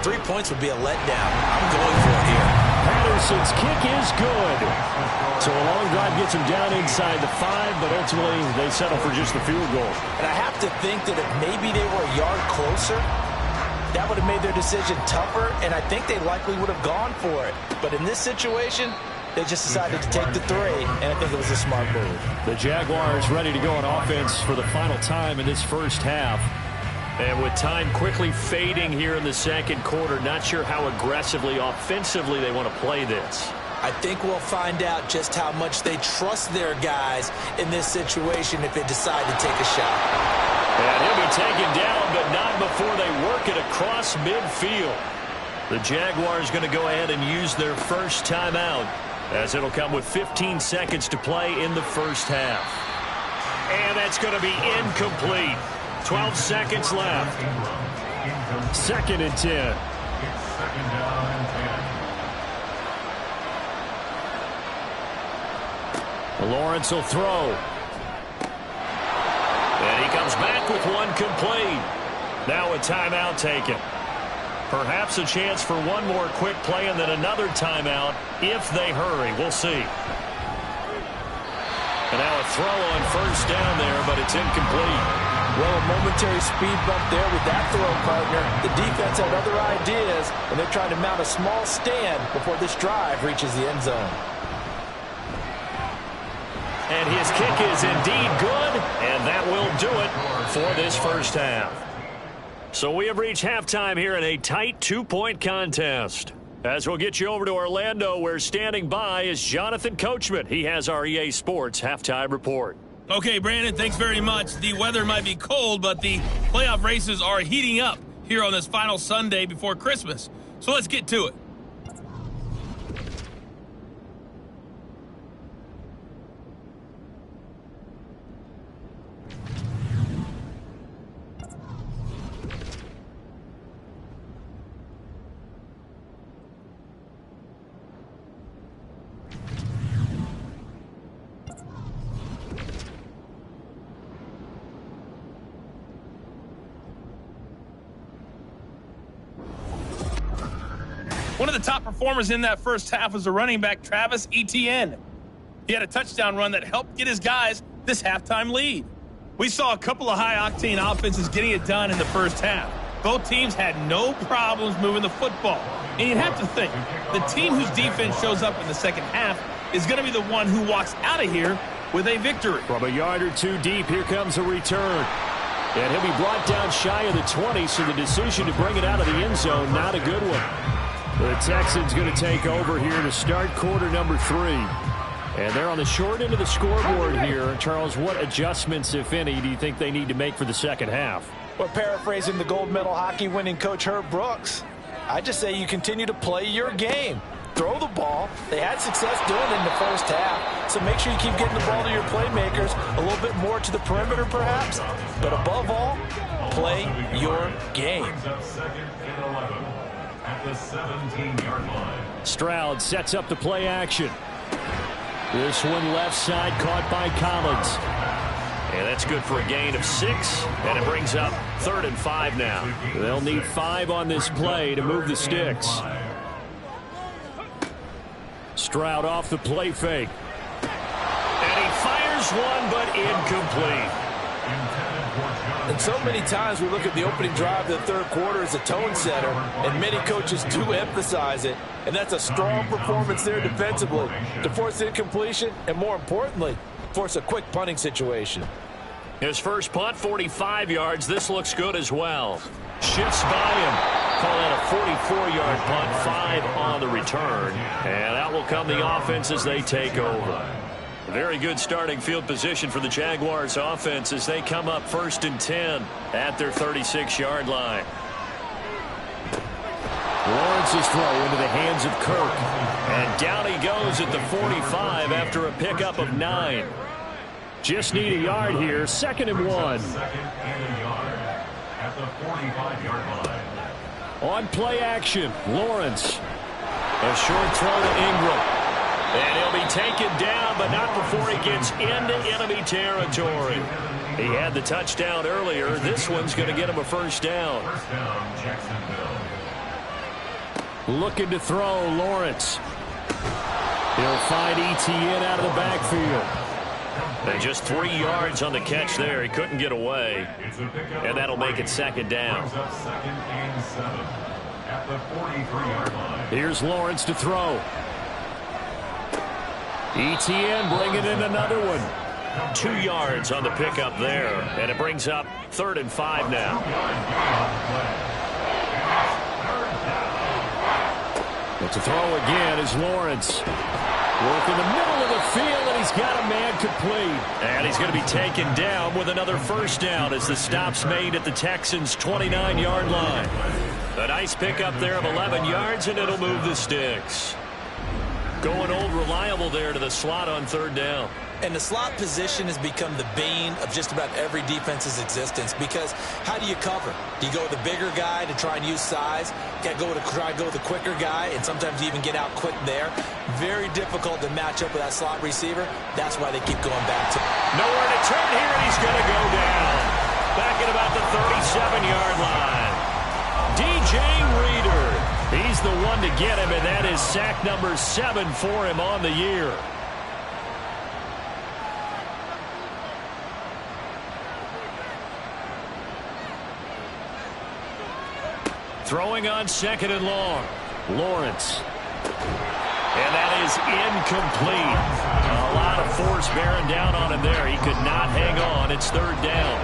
[SPEAKER 3] 3 points would be a letdown. I'm going for it here.
[SPEAKER 2] Patterson's kick is good. So a long drive gets him down inside the 5, but ultimately they settle for just the field goal.
[SPEAKER 3] And I have to think that if maybe they were a yard closer, that would have made their decision tougher, and I think they likely would have gone for it. But in this situation, they just decided to take the 3, and I think it was a smart move.
[SPEAKER 2] The Jaguars ready to go on offense for the final time in this first half.
[SPEAKER 5] And with time quickly fading here in the second quarter, not sure how aggressively, offensively they want to play this.
[SPEAKER 3] I think we'll find out just how much they trust their guys in this situation if they decide to take a shot.
[SPEAKER 5] And he'll be taken down, but not before they work it across midfield. The Jaguars going to go ahead and use their first timeout, as it'll come with 15 seconds to play in the first half. And that's going to be incomplete. 12 seconds left.
[SPEAKER 2] 2nd and 10. Lawrence will throw.
[SPEAKER 5] And he comes back with Now a timeout taken. Perhaps a chance for one more quick play and then another timeout if they hurry. We'll see. And now a throw on first down there, but it's incomplete.
[SPEAKER 3] Well, a momentary speed bump there with that throw, partner. The defense had other ideas, and they're trying to mount a small stand before this drive reaches the end zone.
[SPEAKER 5] And his kick is indeed good, and that will do it for this first half. So we have reached halftime here in a tight 2-point contest. As we'll get you over to Orlando, where standing by is Jonathan Coachman. He has our EA Sports halftime report.
[SPEAKER 6] Okay, Brandon, thanks very much. The weather might be cold, but the playoff races are heating up here on this final Sunday before Christmas. So let's get to it. One of the top performers in that first half was the running back Travis Etienne. He had a touchdown run that helped get his guys this halftime lead. We saw a couple of high-octane offenses getting it done in the first half. Both teams had no problems moving the football. And you'd have to think, the team whose defense shows up in the second half is going to be the one who walks out of here with a victory.
[SPEAKER 2] From a yard or two deep, here comes a return. And he'll be brought down shy of the 20, so the decision to bring it out of the end zone, not a good one. The Texans going to take over here to start quarter number 3. And they're on the short end of the scoreboard here. Charles, what adjustments, if any, do you think they need to make for the second half?
[SPEAKER 3] Well, paraphrasing the gold medal hockey winning coach Herb Brooks, I just say you continue to play your game. Throw the ball. They had success doing it in the first half, so make sure you keep getting the ball to your playmakers, a little bit more to the perimeter perhaps, but above all, play your game.
[SPEAKER 4] At the 17-yard line.
[SPEAKER 2] Stroud sets up the play action. This one left side caught by Collins.
[SPEAKER 5] And that's good for a gain of 6, and it brings up 3rd and 5 now.
[SPEAKER 2] They'll need 5 on this play to move the sticks. Stroud off the play fake.
[SPEAKER 5] And he fires one, but incomplete.
[SPEAKER 3] And so many times we look at the opening drive of the third quarter as a tone setter, and many coaches do emphasize it. And that's a strong performance there defensively to force incompletion and, more importantly, force a quick punting situation.
[SPEAKER 5] His first punt, 45 yards. This looks good as well. Shifts by him. Call that a 44-yard punt, 5 on the return. And out will come the offense as they take over. Very good starting field position for the Jaguars offense as they come up 1st and 10 at their 36-yard line.
[SPEAKER 2] Lawrence's throw into the hands of Kirk.
[SPEAKER 5] And down he goes at the 45 after a pickup of 9.
[SPEAKER 2] Just need a yard here. 2nd and 1.
[SPEAKER 4] Second and a yard at the 45-yard line.
[SPEAKER 2] On play action, Lawrence.
[SPEAKER 5] A short throw to Ingram. And he'll be taken down, but not before he gets into enemy territory. He had the touchdown earlier. This one's going to get him a first down.
[SPEAKER 4] First down, Jacksonville.
[SPEAKER 2] Looking to throw, Lawrence. He'll find Etienne out of the backfield.
[SPEAKER 5] And just 3 yards on the catch there. He couldn't get away. And that'll make it 2nd down.
[SPEAKER 4] Brings up 2nd and 7 at the 43-yard line.
[SPEAKER 2] Here's Lawrence to throw. Etienne bringing in another one.
[SPEAKER 5] 2 yards on the pickup there. And it brings up 3rd and 5 now.
[SPEAKER 2] But to throw again is Lawrence. Work in the middle of the field, and he's got a man complete.
[SPEAKER 5] And he's going to be taken down with another first down as the stop's made at the Texans' 29-yard line. A nice pickup there of 11 yards, and it'll move the sticks. Going old reliable there to the slot on 3rd down.
[SPEAKER 3] And the slot position has become the bane of just about every defense's existence, because how do you cover? Do you go with the bigger guy to try and use size? You got to try to go with the quicker guy, and sometimes you even get out quick there. Very difficult to match up with that slot receiver. That's why they keep going back to him.
[SPEAKER 5] Nowhere to turn here, and he's going to go down. Back at about the 37-yard line. He's the one to get him, and that is sack number 7 for him on the year. Throwing on 2nd and long. Lawrence. And that is incomplete. A lot of force bearing down on him there. He could not hang on. It's 3rd down.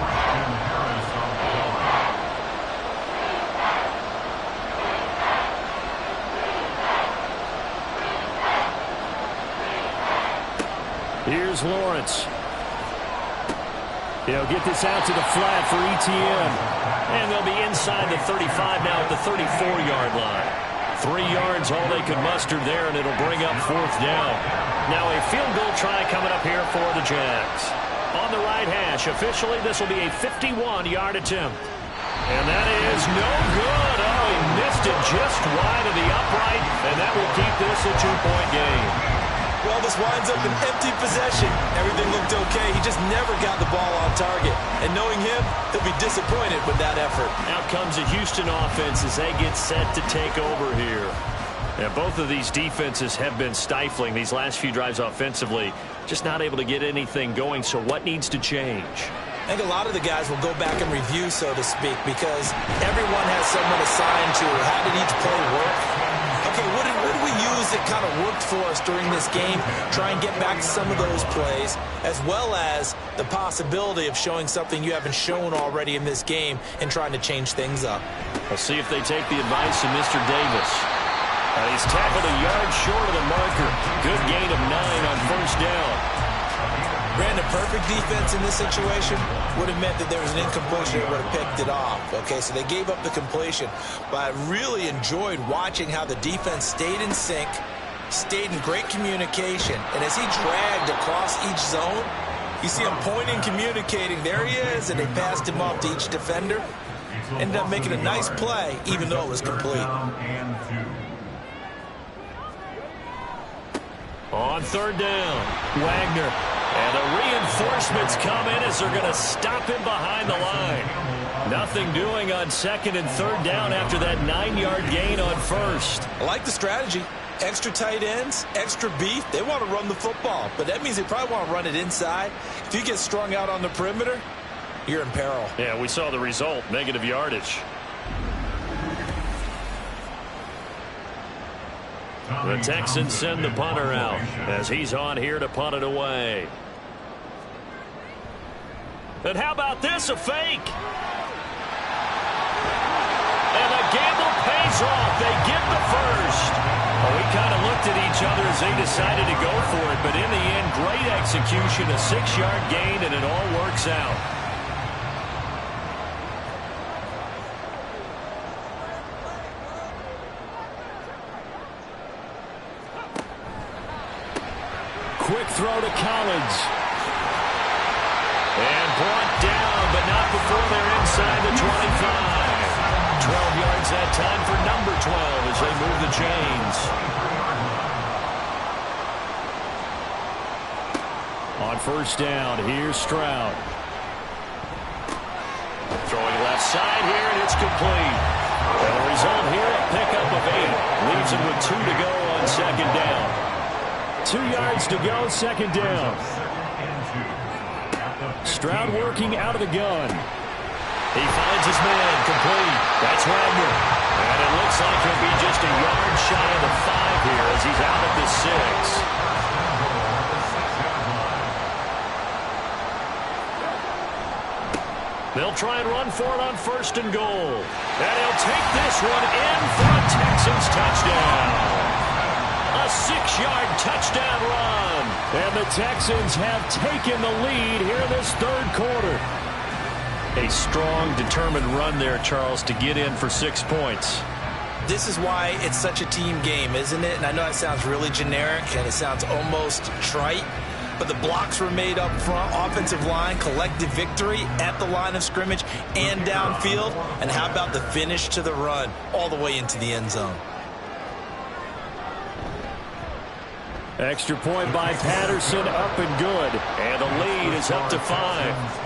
[SPEAKER 5] Here's Lawrence. He'll get this out to the flat for ETN. And they'll be inside the 35 now at the 34-yard line. 3 yards, all they could muster there, and it'll bring up 4th down. Now a field goal try coming up here for the Jags. On the right hash, officially this will be a 51-yard attempt. And that is no good. Oh, he missed it just wide of the upright, and that will keep this a 2-point game.
[SPEAKER 3] Well, this winds up an empty possession. Everything looked okay. He just never got the ball on target. And knowing him, he'll be disappointed with that effort.
[SPEAKER 5] Out comes the Houston offense as they get set to take over here. And both of these defenses have been stifling these last few drives offensively. Just not able to get anything going, so what needs to change?
[SPEAKER 3] I think a lot of the guys will go back and review, so to speak, because everyone has someone assigned to how did each play work. Okay, what did we use that kind of worked for us during this game? Try and get back some of those plays, as well as the possibility of showing something you haven't shown already in this game and trying to change things up.
[SPEAKER 5] We'll see if they take the advice of Mr. Davis. He's tackled a yard short of the marker. Good gain of 9 on 1st down.
[SPEAKER 3] Brandon, perfect defense in this situation would have meant that there was an incompletion that would have picked it off. Okay, so they gave up the completion. But I really enjoyed watching how the defense stayed in sync, stayed in great communication. And as he dragged across each zone, you see him pointing, communicating. There he is, and they passed him off to each defender. Ended up making a nice play, even though it was complete.
[SPEAKER 5] On 3rd down, Wagner. And the reinforcements come in as they're going to stop him behind the line. Nothing doing on 2nd and 3rd down after that 9-yard gain on 1st.
[SPEAKER 3] I like the strategy. Extra tight ends, extra beef. They want to run the football, but that means they probably want to run it inside. If you get strung out on the perimeter, you're in peril.
[SPEAKER 5] Yeah, we saw the result, negative yardage. The Texans send the punter out as he's on here to punt it away. And how about this, a fake? And the gamble pays off. They get the first. Well, we kind of looked at each other as they decided to go for it, but in the end, great execution, a 6-yard gain, and it all works out. Quick throw to Collins. And brought down, but not before they're inside the 25. 12 yards that time for number 12 as they move the chains. On 1st down, here's Stroud. Throwing left side here, and it's complete. And the result here, a pickup of 8. Leaves him with 2 to go on 2nd down. 2 yards to go, 2nd down. Stroud working out of the gun. He finds his man, complete. That's Wagner. And it looks like he'll be just a yard shy of the 5 here as he's out at the 6. They'll try and run for it on 1st and goal. And he'll take this one in for a Texans touchdown. A 6-yard touchdown run. And the Texans have taken the lead here in this 3rd quarter. A strong, determined run there, Charles, to get in for 6 points.
[SPEAKER 3] This is why it's such a team game, isn't it? And I know it sounds really generic and it sounds almost trite, but the blocks were made up front, offensive line, collective victory at the line of scrimmage and downfield. And how about the finish to the run all the way into the end zone?
[SPEAKER 5] Extra point by Patterson, up and good. And the lead is up to 5.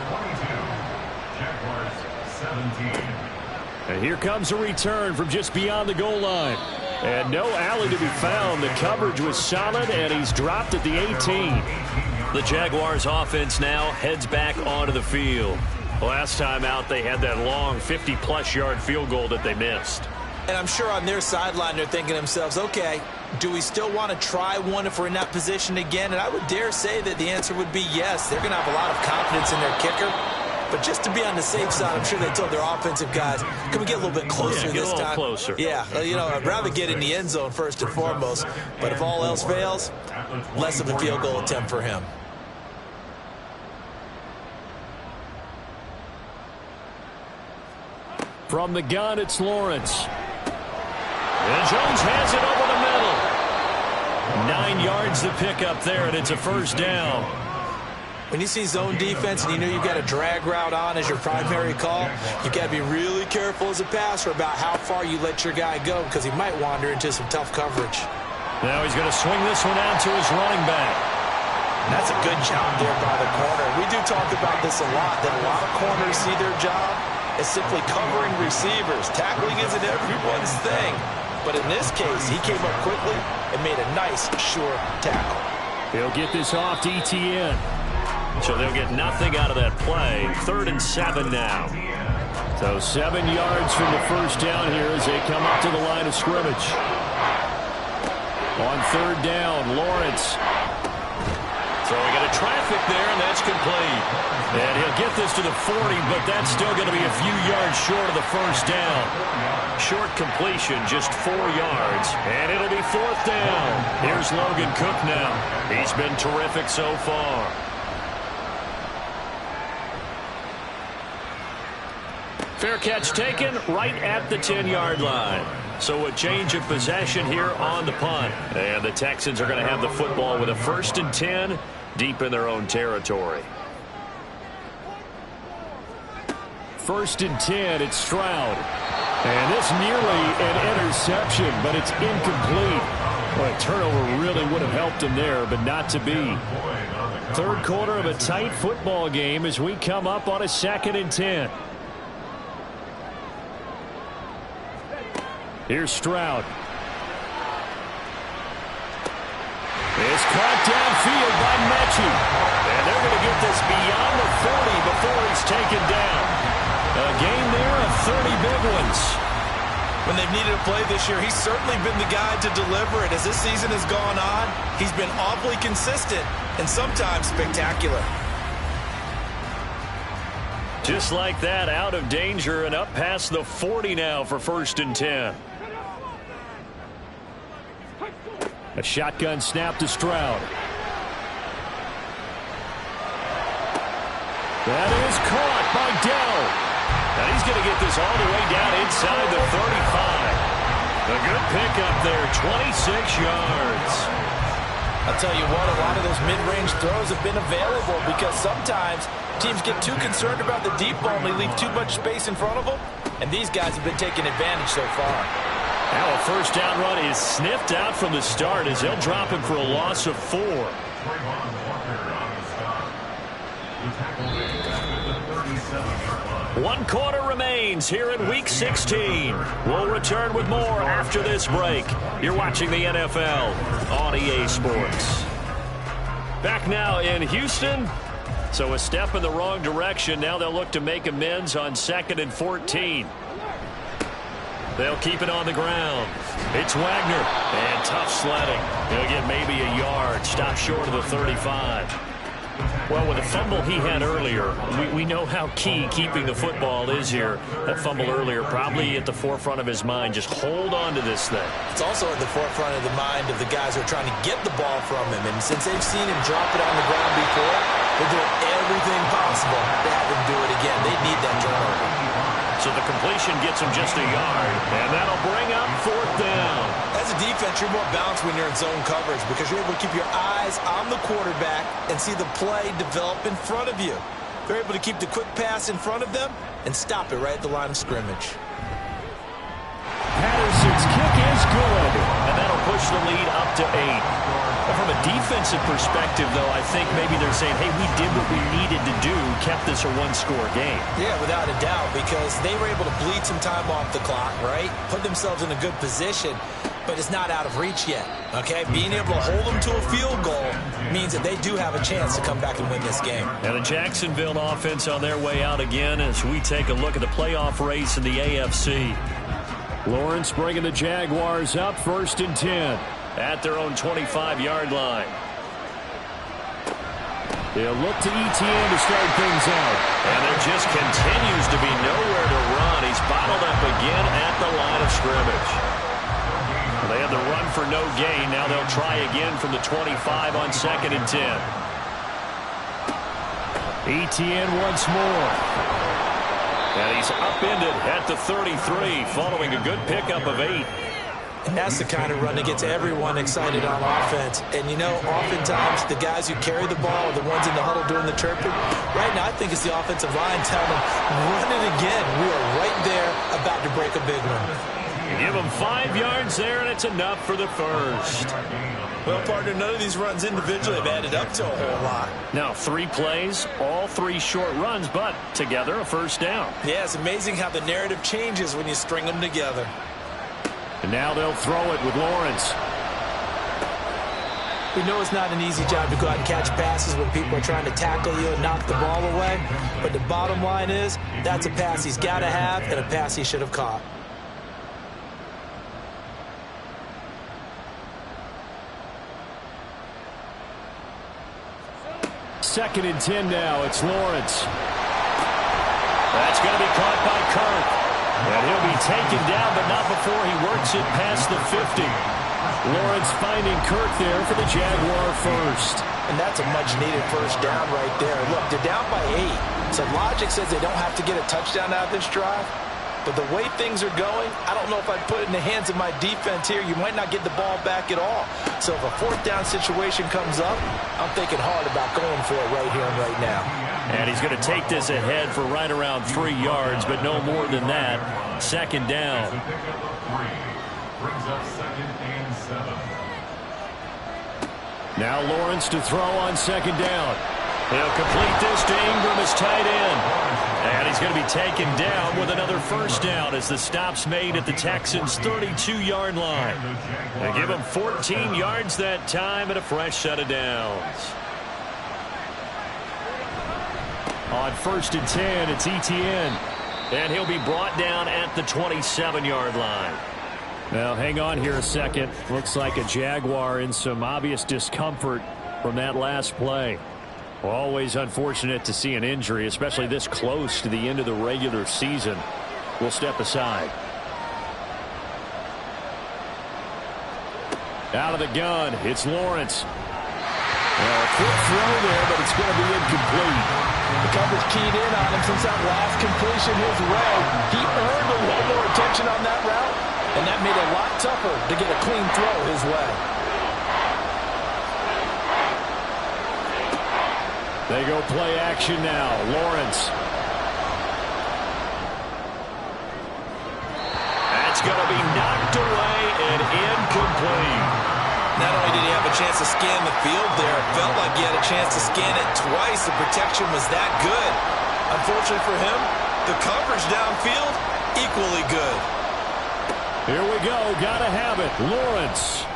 [SPEAKER 2] And here comes a return from just beyond the goal line. And no alley to be found. The coverage was solid, and he's dropped at the 18.
[SPEAKER 5] The Jaguars offense now heads back onto the field. Last time out, they had that long 50-plus yard field goal that they missed.
[SPEAKER 3] And I'm sure on their sideline they're thinking to themselves, okay, do we still want to try one if we're in that position again? And I would dare say that the answer would be yes. They're going to have a lot of confidence in their kicker. But just to be on the safe side, I'm sure they told their offensive guys, can we get a little bit closer this time?
[SPEAKER 5] Closer.
[SPEAKER 3] Yeah, I'd rather get in the end zone first and foremost. But if all else fails, less of a field goal attempt for him.
[SPEAKER 2] From the gun, it's Lawrence. And Jones has it over the middle. 9 yards to pick up there, and it's a first down.
[SPEAKER 3] When you see zone defense and you know you've got a drag route on as your primary call, you've got to be really careful as a passer about how far you let your guy go because he might wander into some tough coverage.
[SPEAKER 2] Now he's going to swing this one out to his running back.
[SPEAKER 3] And that's a good job there by the corner. We do talk about this a lot, that a lot of corners see their job as simply covering receivers. Tackling isn't everyone's thing. But in this case, he came up quickly and made a nice, sure tackle.
[SPEAKER 2] He'll get this off to ETN.
[SPEAKER 5] So they'll get nothing out of that play. 3rd and 7 now.
[SPEAKER 2] So 7 yards from the first down here as they come up to the line of scrimmage. On 3rd down, Lawrence.
[SPEAKER 5] Throwing into traffic there, and that's complete.
[SPEAKER 2] And he'll get this to the 40, but that's still going to be a few yards short of the first down.
[SPEAKER 5] Short completion, just 4 yards, and it'll be 4th down. Here's Logan Cook now. He's been terrific so far. Fair catch taken right at the 10-yard line. So a change of possession here on the punt. And the Texans are going to have the football with a 1st and 10 deep in their own territory.
[SPEAKER 2] 1st and 10, it's Stroud. And this nearly an interception, but it's incomplete. Well, a turnover really would have helped him there, but not to be. 3rd quarter of a tight football game as we come up on a 2nd and 10. Here's Stroud. It's caught downfield by Mechie.
[SPEAKER 5] And they're going to get this beyond the 40 before he's taken down.
[SPEAKER 2] A game there of 30 big ones.
[SPEAKER 3] When they've needed a play this year, he's certainly been the guy to deliver it. As this season has gone on, he's been awfully consistent and sometimes spectacular.
[SPEAKER 5] Just like that, out of danger and up past the 40 now for 1st and 10.
[SPEAKER 2] A shotgun snap to Stroud. That is caught by Dell.
[SPEAKER 5] Now he's going to get this all the way down inside the 35. A good pickup there, 26 yards.
[SPEAKER 3] I'll tell you what, a lot of those mid-range throws have been available because sometimes teams get too concerned about the deep ball and they leave too much space in front of them, and these guys have been taking advantage so far.
[SPEAKER 5] Now a 1st down run is sniffed out from the start as they'll drop him for a loss of 4. 1 quarter remains here in Week 16. We'll return with more after this break. You're watching the NFL on EA Sports. Back now in Houston. So a step in the wrong direction. Now they'll look to make amends on 2nd and 14. They'll keep it on the ground. It's Wagner. And tough sledding. He'll get maybe a yard. Stop short of the 35. Well, with the fumble he had earlier, we know how key keeping the football is here. That fumble earlier probably at the forefront of his mind. Just hold on to this thing.
[SPEAKER 3] It's also at the forefront of the mind of the guys who are trying to get the ball from him. And since they've seen him drop it on the ground before, they're doing everything possible to have him do it again. They need that turnover.
[SPEAKER 5] So the completion gets him just a yard, and that'll bring up 4th down.
[SPEAKER 3] As a defense, you're more balanced when you're in zone coverage because you're able to keep your eyes on the quarterback and see the play develop in front of you. They're able to keep the quick pass in front of them and stop it right at the line of scrimmage.
[SPEAKER 2] Patterson's kick is good.
[SPEAKER 5] And that'll push the lead up to 8. Well, from a defensive perspective, though, I think maybe they're saying, hey, we did what we needed to do, kept this a one-score game.
[SPEAKER 3] Yeah, without a doubt, because they were able to bleed some time off the clock, right? Put themselves in a good position, but it's not out of reach yet, okay? Being able to hold them to a field goal means that they do have a chance to come back and win this game.
[SPEAKER 5] And the Jacksonville offense on their way out again as we take a look at the playoff race in the AFC.
[SPEAKER 2] Lawrence bringing the Jaguars up, 1st and 10.
[SPEAKER 5] At their own 25-yard line.
[SPEAKER 2] They'll look to ETN to start things out.
[SPEAKER 5] And there just continues to be nowhere to run. He's bottled up again at the line of scrimmage. They had the run for no gain. Now they'll try again from the 25 on 2nd and 10.
[SPEAKER 2] ETN once more.
[SPEAKER 5] And he's upended at the 33 following a good pickup of 8.
[SPEAKER 3] And that's the kind of run that gets everyone excited on offense. And, you know, oftentimes the guys who carry the ball are the ones in the huddle doing the chirping. Right now, I think it's the offensive line telling them, run it again. We are right there about to break a big one.
[SPEAKER 5] Give him 5 yards there, and it's enough for the first.
[SPEAKER 3] Well, partner, none of these runs individually have added up to a whole lot.
[SPEAKER 5] Now, 3 plays, all 3 short runs, but together a first down.
[SPEAKER 3] Yeah, it's amazing how the narrative changes when you string them together.
[SPEAKER 2] And now they'll throw it with Lawrence.
[SPEAKER 3] We know it's not an easy job to go out and catch passes when people are trying to tackle you and knock the ball away. But the bottom line is, that's a pass he's got to have and a pass he should have caught.
[SPEAKER 2] Second and 10 now. It's Lawrence.
[SPEAKER 5] That's going to be caught by Kirk. And he'll be taken down, but not before he works it past the 50.
[SPEAKER 2] Lawrence finding Kirk there for the Jaguar first.
[SPEAKER 3] And that's a much-needed first down right there. Look, they're down by 8. So logic says they don't have to get a touchdown out of this drive. But the way things are going, I don't know if I'd put it in the hands of my defense here. You might not get the ball back at all. So if a 4th down situation comes up, I'm thinking hard about going for it right here and right now.
[SPEAKER 5] And he's going to take this ahead for right around 3 yards, but no more than that. 2nd down.
[SPEAKER 4] Brings up 2nd and 7.
[SPEAKER 2] Now Lawrence to throw on 2nd down.
[SPEAKER 5] He'll complete this to Ingram as tight end. And he's going to be taken down with another first down as the stop's made at the Texans' 32-yard line. They give him 14 yards that time and a fresh set of downs.
[SPEAKER 2] On 1st and 10, it's ETN.
[SPEAKER 5] And he'll be brought down at the 27-yard line.
[SPEAKER 2] Now, hang on here a second. Looks like a Jaguar in some obvious discomfort from that last play. Well, always unfortunate to see an injury, especially this close to the end of the regular season. We'll step aside. Out of the gun, it's Lawrence. Well, a quick throw there, but it's going to be incomplete.
[SPEAKER 3] The coverage keyed in on him since that last completion his way. He earned a little more attention on that route, and that made it a lot tougher to get a clean throw his way.
[SPEAKER 2] They go play action now. Lawrence.
[SPEAKER 5] That's going to be knocked away and incomplete.
[SPEAKER 3] Not only did he have a chance to scan the field there, it felt like he had a chance to scan it twice. The protection was that good. Unfortunately for him, the coverage downfield, equally good.
[SPEAKER 2] Here we go. Gotta have it. Lawrence.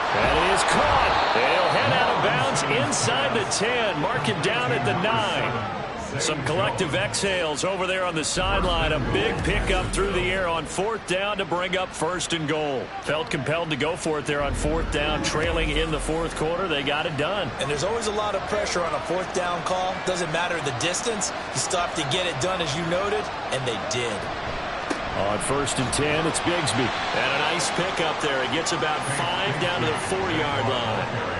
[SPEAKER 5] That is caught. They'll head out of bounds inside the 10. Mark it down at the 9. Some collective exhales over there on the sideline. A big pickup through the air on 4th down to bring up 1st and goal. Felt compelled to go for it there on 4th down, trailing in the 4th quarter. They got it done.
[SPEAKER 3] And there's always a lot of pressure on a 4th down call. Doesn't matter the distance. You still have to get it done, as you noted, and they did.
[SPEAKER 2] On 1st and 10, it's Bigsby.
[SPEAKER 5] And a nice pickup there. It gets about 5 down to the 4-yard line.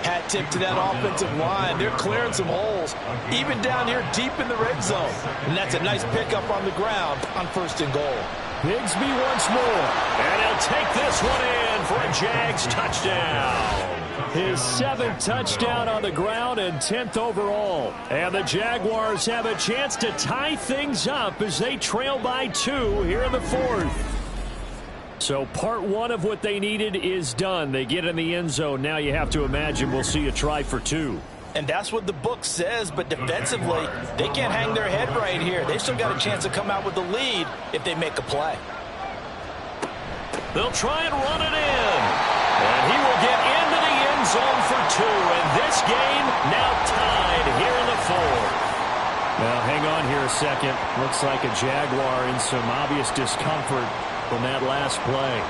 [SPEAKER 3] Hat tip to that offensive line. They're clearing some holes, even down here deep in the red zone. And that's a nice pickup on the ground on 1st and goal.
[SPEAKER 2] Bigsby once more.
[SPEAKER 5] And he'll take this one in for a Jags touchdown.
[SPEAKER 2] His 7th touchdown on the ground and 10th overall. And the Jaguars have a chance to tie things up as they trail by 2 here in the 4th. So part one of what they needed is done. They get in the end zone. Now you have to imagine we'll see a try for two.
[SPEAKER 3] And that's what the book says, but defensively, they can't hang their head right here. They've still got a chance to come out with the lead if they make a play.
[SPEAKER 2] They'll try and run it in. And he will get into the end zone for two. And this game now tied here in the fourth. Now, hang on here a second. Looks like a Jaguar in some obvious discomfort from that last play.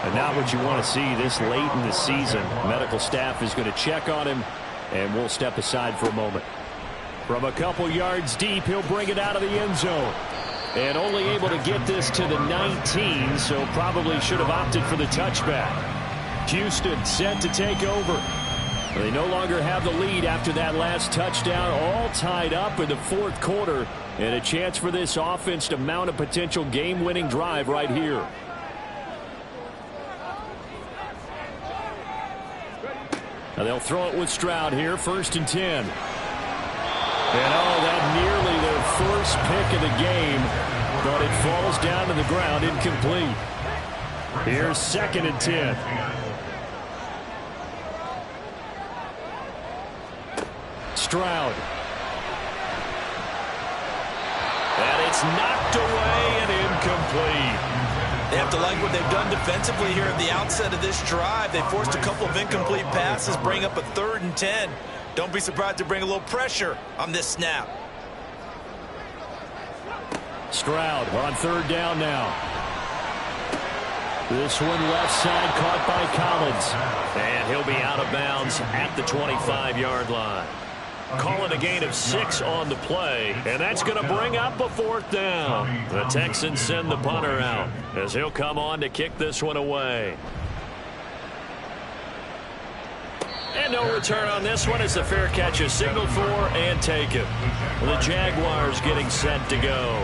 [SPEAKER 2] And not what you want to see this late in the season. Medical staff is going to check on him, and we'll step aside for a moment. From a couple yards deep, he'll bring it out of the end zone. And only able to get this to the 19, so probably should have opted for the touchback. Houston set to take over. They no longer have the lead after that last touchdown, all tied up in the fourth quarter, and a chance for this offense to mount a potential game-winning drive right here. Now they'll throw it with Stroud here, 1st and 10. And that nearly their first pick of the game, but it falls down to the ground incomplete. Here's 2nd and 10. Stroud. And it's knocked away and incomplete.
[SPEAKER 3] They have to like what they've done defensively here at the outset of this drive. They forced a couple of incomplete passes, bring up a 3rd and 10. Don't be surprised to bring a little pressure on this snap.
[SPEAKER 2] Stroud on 3rd down now. This one left side caught by Collins. And he'll be out of bounds at the 25-yard line. Calling a gain of 6 on the play, and that's going to bring up a 4th down. The Texans send the punter out as he'll come on to kick this one away. And no return on this one as the fair catch is signaled for and taken. The Jaguars getting set to go.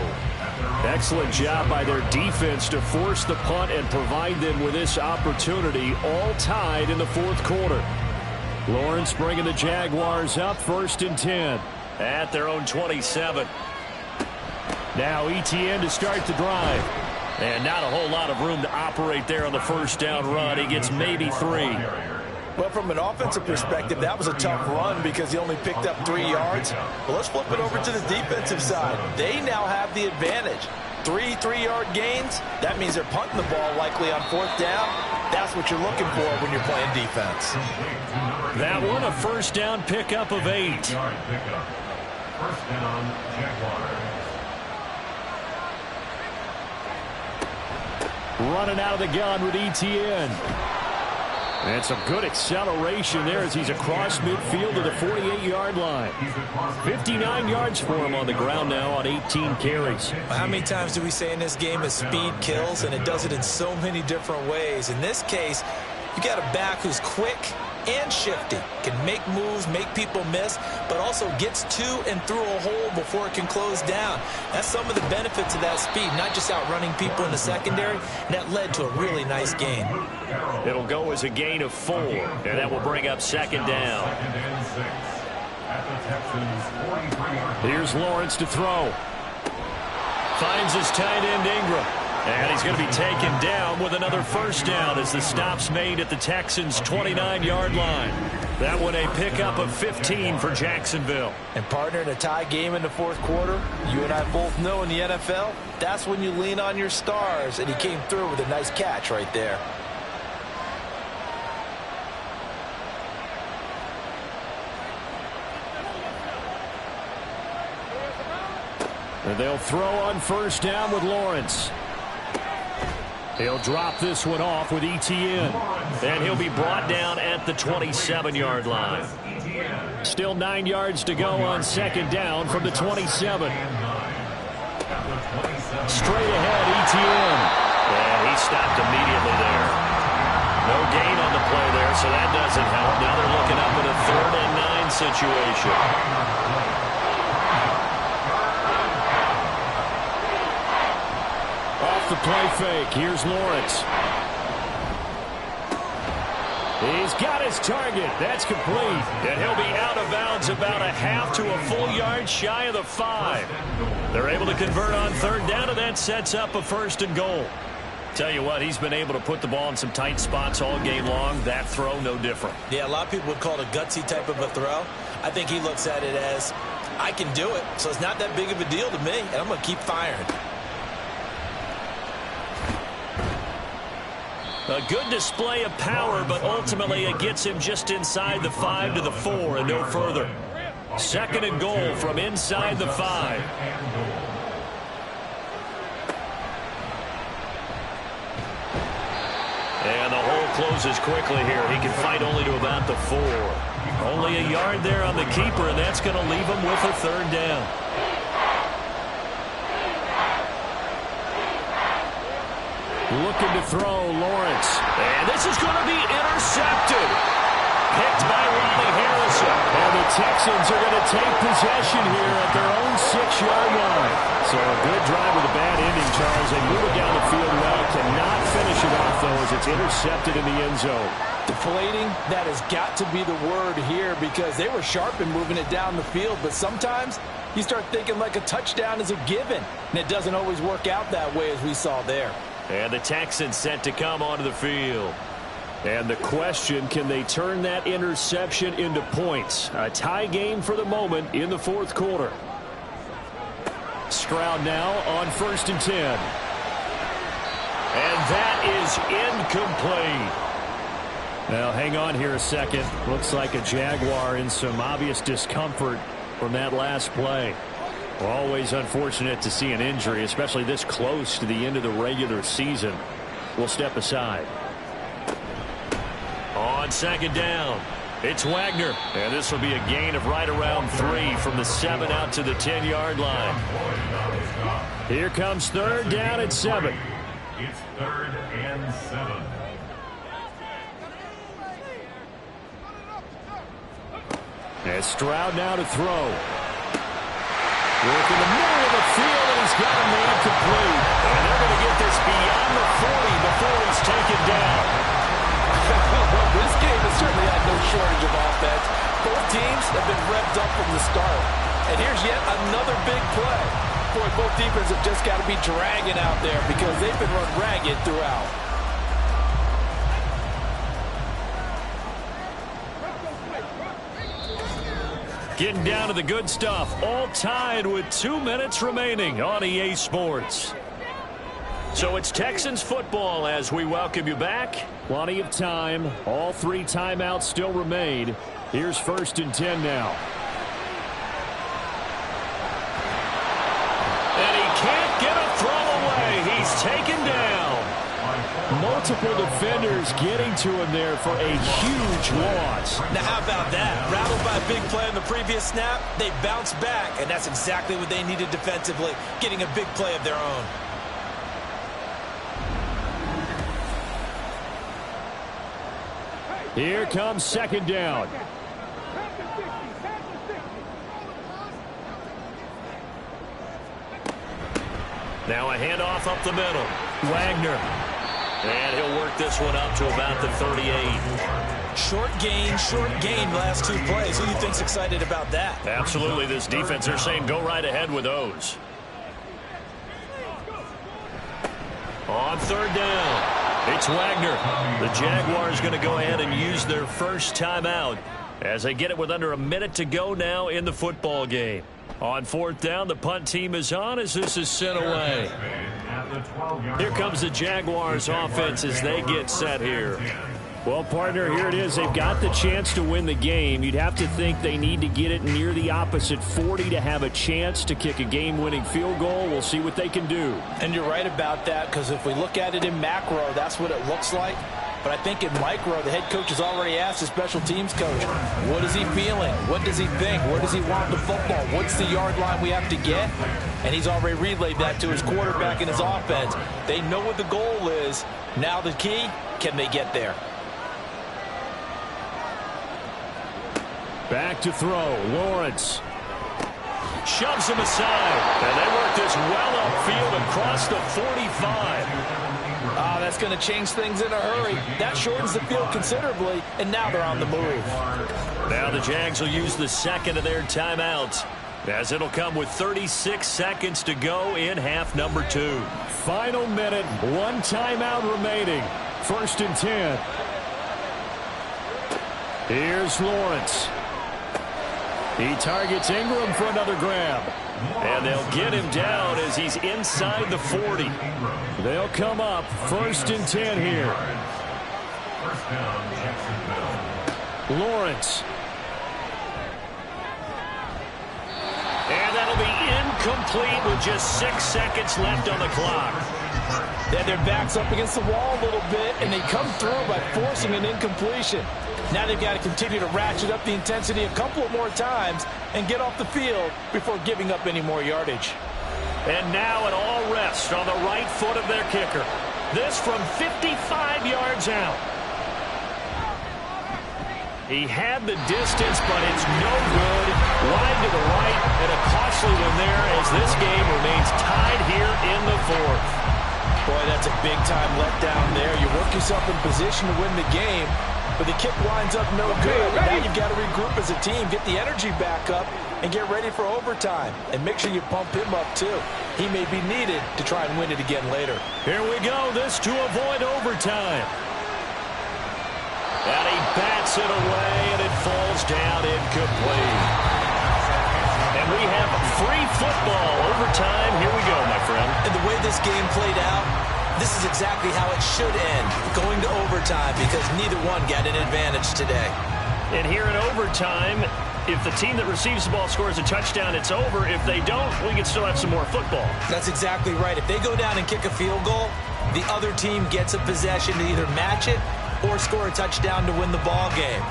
[SPEAKER 2] Excellent job by their defense to force the punt and provide them with this opportunity, all tied in the fourth quarter. Lawrence bringing the Jaguars up, 1st and 10. At their own 27. Now ETN to start the drive. And not a whole lot of room to operate there on the 1st down run. He gets maybe 3.
[SPEAKER 3] Well, from an offensive perspective, that was a tough run because he only picked up 3 yards. But let's flip it over to the defensive side. They now have the advantage. 3 3-yard gains. That means they're punting the ball likely on 4th down. That's what you're looking for when you're playing defense.
[SPEAKER 2] That one, a 1st down pickup of 8.
[SPEAKER 4] 1st down, Jaguars.
[SPEAKER 2] Running out of the gun with ETN. And some good acceleration there as he's across midfield to the 48-yard line. 59 yards for him on the ground now on 18 carries.
[SPEAKER 3] How many times do we say in this game that speed kills, and it does it in so many different ways? In this case, you got a back who's quick and shifty, can make moves, make people miss, but also gets to and through a hole before it can close down. That's some of the benefits of that speed, not just outrunning people in the secondary, and that led to a really nice gain.
[SPEAKER 2] It'll go as a gain of 4, and that will bring up 2nd down. Here's Lawrence to throw. Finds his tight end Ingram. And he's going to be taken down with another 1st down as the stop's made at the Texans' 29-yard line. That one a pickup of 15 for Jacksonville.
[SPEAKER 3] And partner, in a tie game in the fourth quarter, you and I both know in the NFL, that's when you lean on your stars, and he came through with a nice catch right there.
[SPEAKER 2] And they'll throw on 1st down with Lawrence. He'll drop this one off with ETN. And he'll be brought down at the 27-yard line. Still 9 yards to go on 2nd down from the 27. Straight ahead, ETN. And he stopped immediately there. No gain on the play there, so that doesn't help. Now they're looking up at a 3rd and 9 situation. The play fake. Here's Lawrence. He's got his target. That's complete. And he'll be out of bounds about a half to a full yard shy of the 5. They're able to convert on 3rd down, and that sets up a 1st and goal.
[SPEAKER 5] Tell you what, he's been able to put the ball in some tight spots all game long. That throw, no different.
[SPEAKER 3] Yeah, a lot of people would call it a gutsy type of a throw. I think he looks at it as, I can do it, so it's not that big of a deal to me, and I'm going to keep firing.
[SPEAKER 5] A good display of power, but ultimately it gets him just inside the 5 to the 4 and no further. 2nd and goal from inside the 5. And the hole closes quickly here. He can fight only to about the 4. Only a yard there on the keeper, and that's going to leave him with a 3rd down. Looking to throw, Lawrence. And this is going to be intercepted. Picked by Ronnie Harrison. And the Texans are going to take possession here at their own 6-yard line. So a good drive with a bad ending, Charles. They move it down the field well. Cannot finish it off, though, as it's intercepted in the end zone.
[SPEAKER 3] Deflating, that has got to be the word here because they were sharp in moving it down the field. But sometimes you start thinking like a touchdown is a given. And it doesn't always work out that way as we saw there.
[SPEAKER 5] And the Texans set to come onto the field. And the question, can they turn that interception into points? A tie game for the moment in the 4th quarter. Stroud now on 1st and 10. And that is incomplete. Now, hang on here a second. Looks like a Jaguar in some obvious discomfort from that last play. Always unfortunate to see an injury, especially this close to the end of the regular season. We'll step aside. On 2nd down, it's Wagner. And this will be a gain of right around 3 from the 7 out to the 10-yard line. Here comes 3rd down at 7.
[SPEAKER 4] It's 3rd and 7.
[SPEAKER 5] And Stroud now to throw. Working the middle of the field, and he's got a man complete. And they're going to get this beyond the 40 before he's taken down.
[SPEAKER 3] Well, this game has certainly had no shortage of offense. Both teams have been revved up from the start. And here's yet another big play. Boy, both defenses have just got to be dragging out there because they've been run ragged throughout.
[SPEAKER 5] Getting down to the good stuff. All tied with 2 minutes remaining on EA Sports. So it's Texans football as we welcome you back. Plenty of time. All 3 timeouts still remain. Here's 1st and 10 now. And he can't get a throw away. He's taken down. Multiple defenders getting to him there for a huge loss.
[SPEAKER 3] Now, how about that? Rattled by a big play on the previous snap, they bounced back, and that's exactly what they needed defensively, getting a big play of their own.
[SPEAKER 5] Here comes 2nd down. Now a handoff up the middle. Wagner. And he'll work this one up to about the 38.
[SPEAKER 3] Short gain last 2 plays. Who do you think's excited about that?
[SPEAKER 5] Absolutely, this defense, they're saying go right ahead with those. On 3rd down, it's Wagner. The Jaguars going to go ahead and use their first timeout as they get it with under a minute to go now in the football game. On 4th down, the punt team is on as this is sent away. Here comes the Jaguars offense as they get set here. Well, partner, here it is. They've got the chance to win the game. You'd have to think they need to get it near the opposite 40 to have a chance to kick a game-winning field goal. We'll see what they can do.
[SPEAKER 3] And you're right about that, because if we look at it in macro, that's what it looks like. But I think in micro, the head coach has already asked the special teams coach, what is he feeling? What does he think? Where does he want the football? What's the yard line we have to get? And he's already relayed that to his quarterback and his offense. They know what the goal is. Now the key, can they get there?
[SPEAKER 5] Back to throw. Lawrence shoves him aside. And they work this well upfield across the 45.
[SPEAKER 3] That's going to change things in a hurry. That shortens the field considerably, and now they're on the move.
[SPEAKER 5] Now the Jags will use the second of their timeouts as it'll come with 36 seconds to go in half number 2.
[SPEAKER 2] Final minute, 1 timeout remaining. 1st and 10. Here's Lawrence. He targets Ingram for another grab.
[SPEAKER 5] And they'll get him down as he's inside the 40.
[SPEAKER 2] They'll come up 1st and 10 here. Lawrence.
[SPEAKER 5] And that'll be incomplete with just 6 seconds left on the clock.
[SPEAKER 3] They had their backs up against the wall a little bit, and they come through by forcing an incompletion. Now they've got to continue to ratchet up the intensity a couple more times and get off the field before giving up any more yardage.
[SPEAKER 5] And now it all rests on the right foot of their kicker. This from 55 yards out. He had the distance, but it's no good. Wide to the right, and a costly one there as this game remains tied here in the 4th.
[SPEAKER 3] Boy, that's a big-time letdown there. You work yourself in position to win the game, but the kick winds up no good. Now you've got to regroup as a team, get the energy back up, and get ready for overtime. And make sure you pump him up, too. He may be needed to try and win it again later.
[SPEAKER 5] Here we go. This to avoid overtime. And he bats it away, and it falls down incomplete. And we have free football overtime. Here we go, my friend.
[SPEAKER 7] And the way this game played out, this is exactly how it should end, going to overtime, because neither one got an advantage today.
[SPEAKER 5] And here in overtime, if the team that receives the ball scores a touchdown, it's over. If they don't, we can still have some more football.
[SPEAKER 7] That's exactly right. If they go down and kick a field goal, the other team gets a possession to either match it or score a touchdown to win the ball game.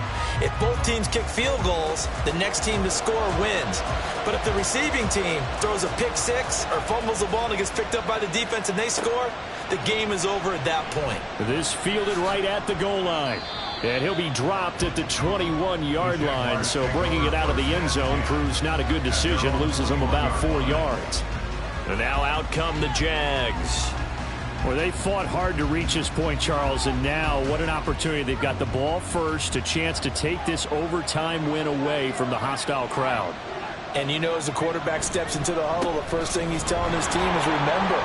[SPEAKER 7] If both teams kick field goals, the next team to score wins. But if the receiving team throws a pick six or fumbles the ball and it gets picked up by the defense and they score, the game is over at that point.
[SPEAKER 2] This fielded right at the goal line. And he'll be dropped at the 21-yard line, so bringing it out of the end zone proves not a good decision, loses him about 4 yards.
[SPEAKER 5] And now out come the Jags.
[SPEAKER 2] Well, they fought hard to reach this point, Charles, and now what an opportunity. They've got the ball first, a chance to take this overtime win away from the hostile crowd.
[SPEAKER 3] And you know, as the quarterback steps into the huddle, the first thing he's telling his team is, remember,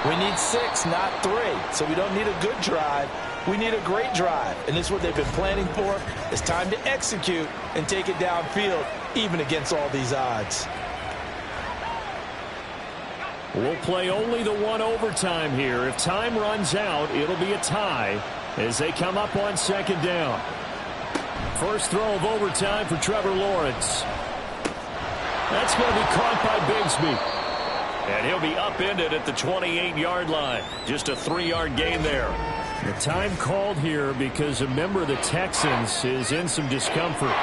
[SPEAKER 3] we need 6, not 3. So we don't need a good drive. We need a great drive. And this is what they've been planning for. It's time to execute and take it downfield, even against all these odds.
[SPEAKER 2] We'll play only the one overtime here. If time runs out, it'll be a tie as they come up on second down. First throw of overtime for Trevor Lawrence. That's going to be caught by Bigsby.
[SPEAKER 5] And he'll be upended at the 28-yard line. Just a 3-yard gain there.
[SPEAKER 2] The time called here because a member of the Texans is in some discomfort.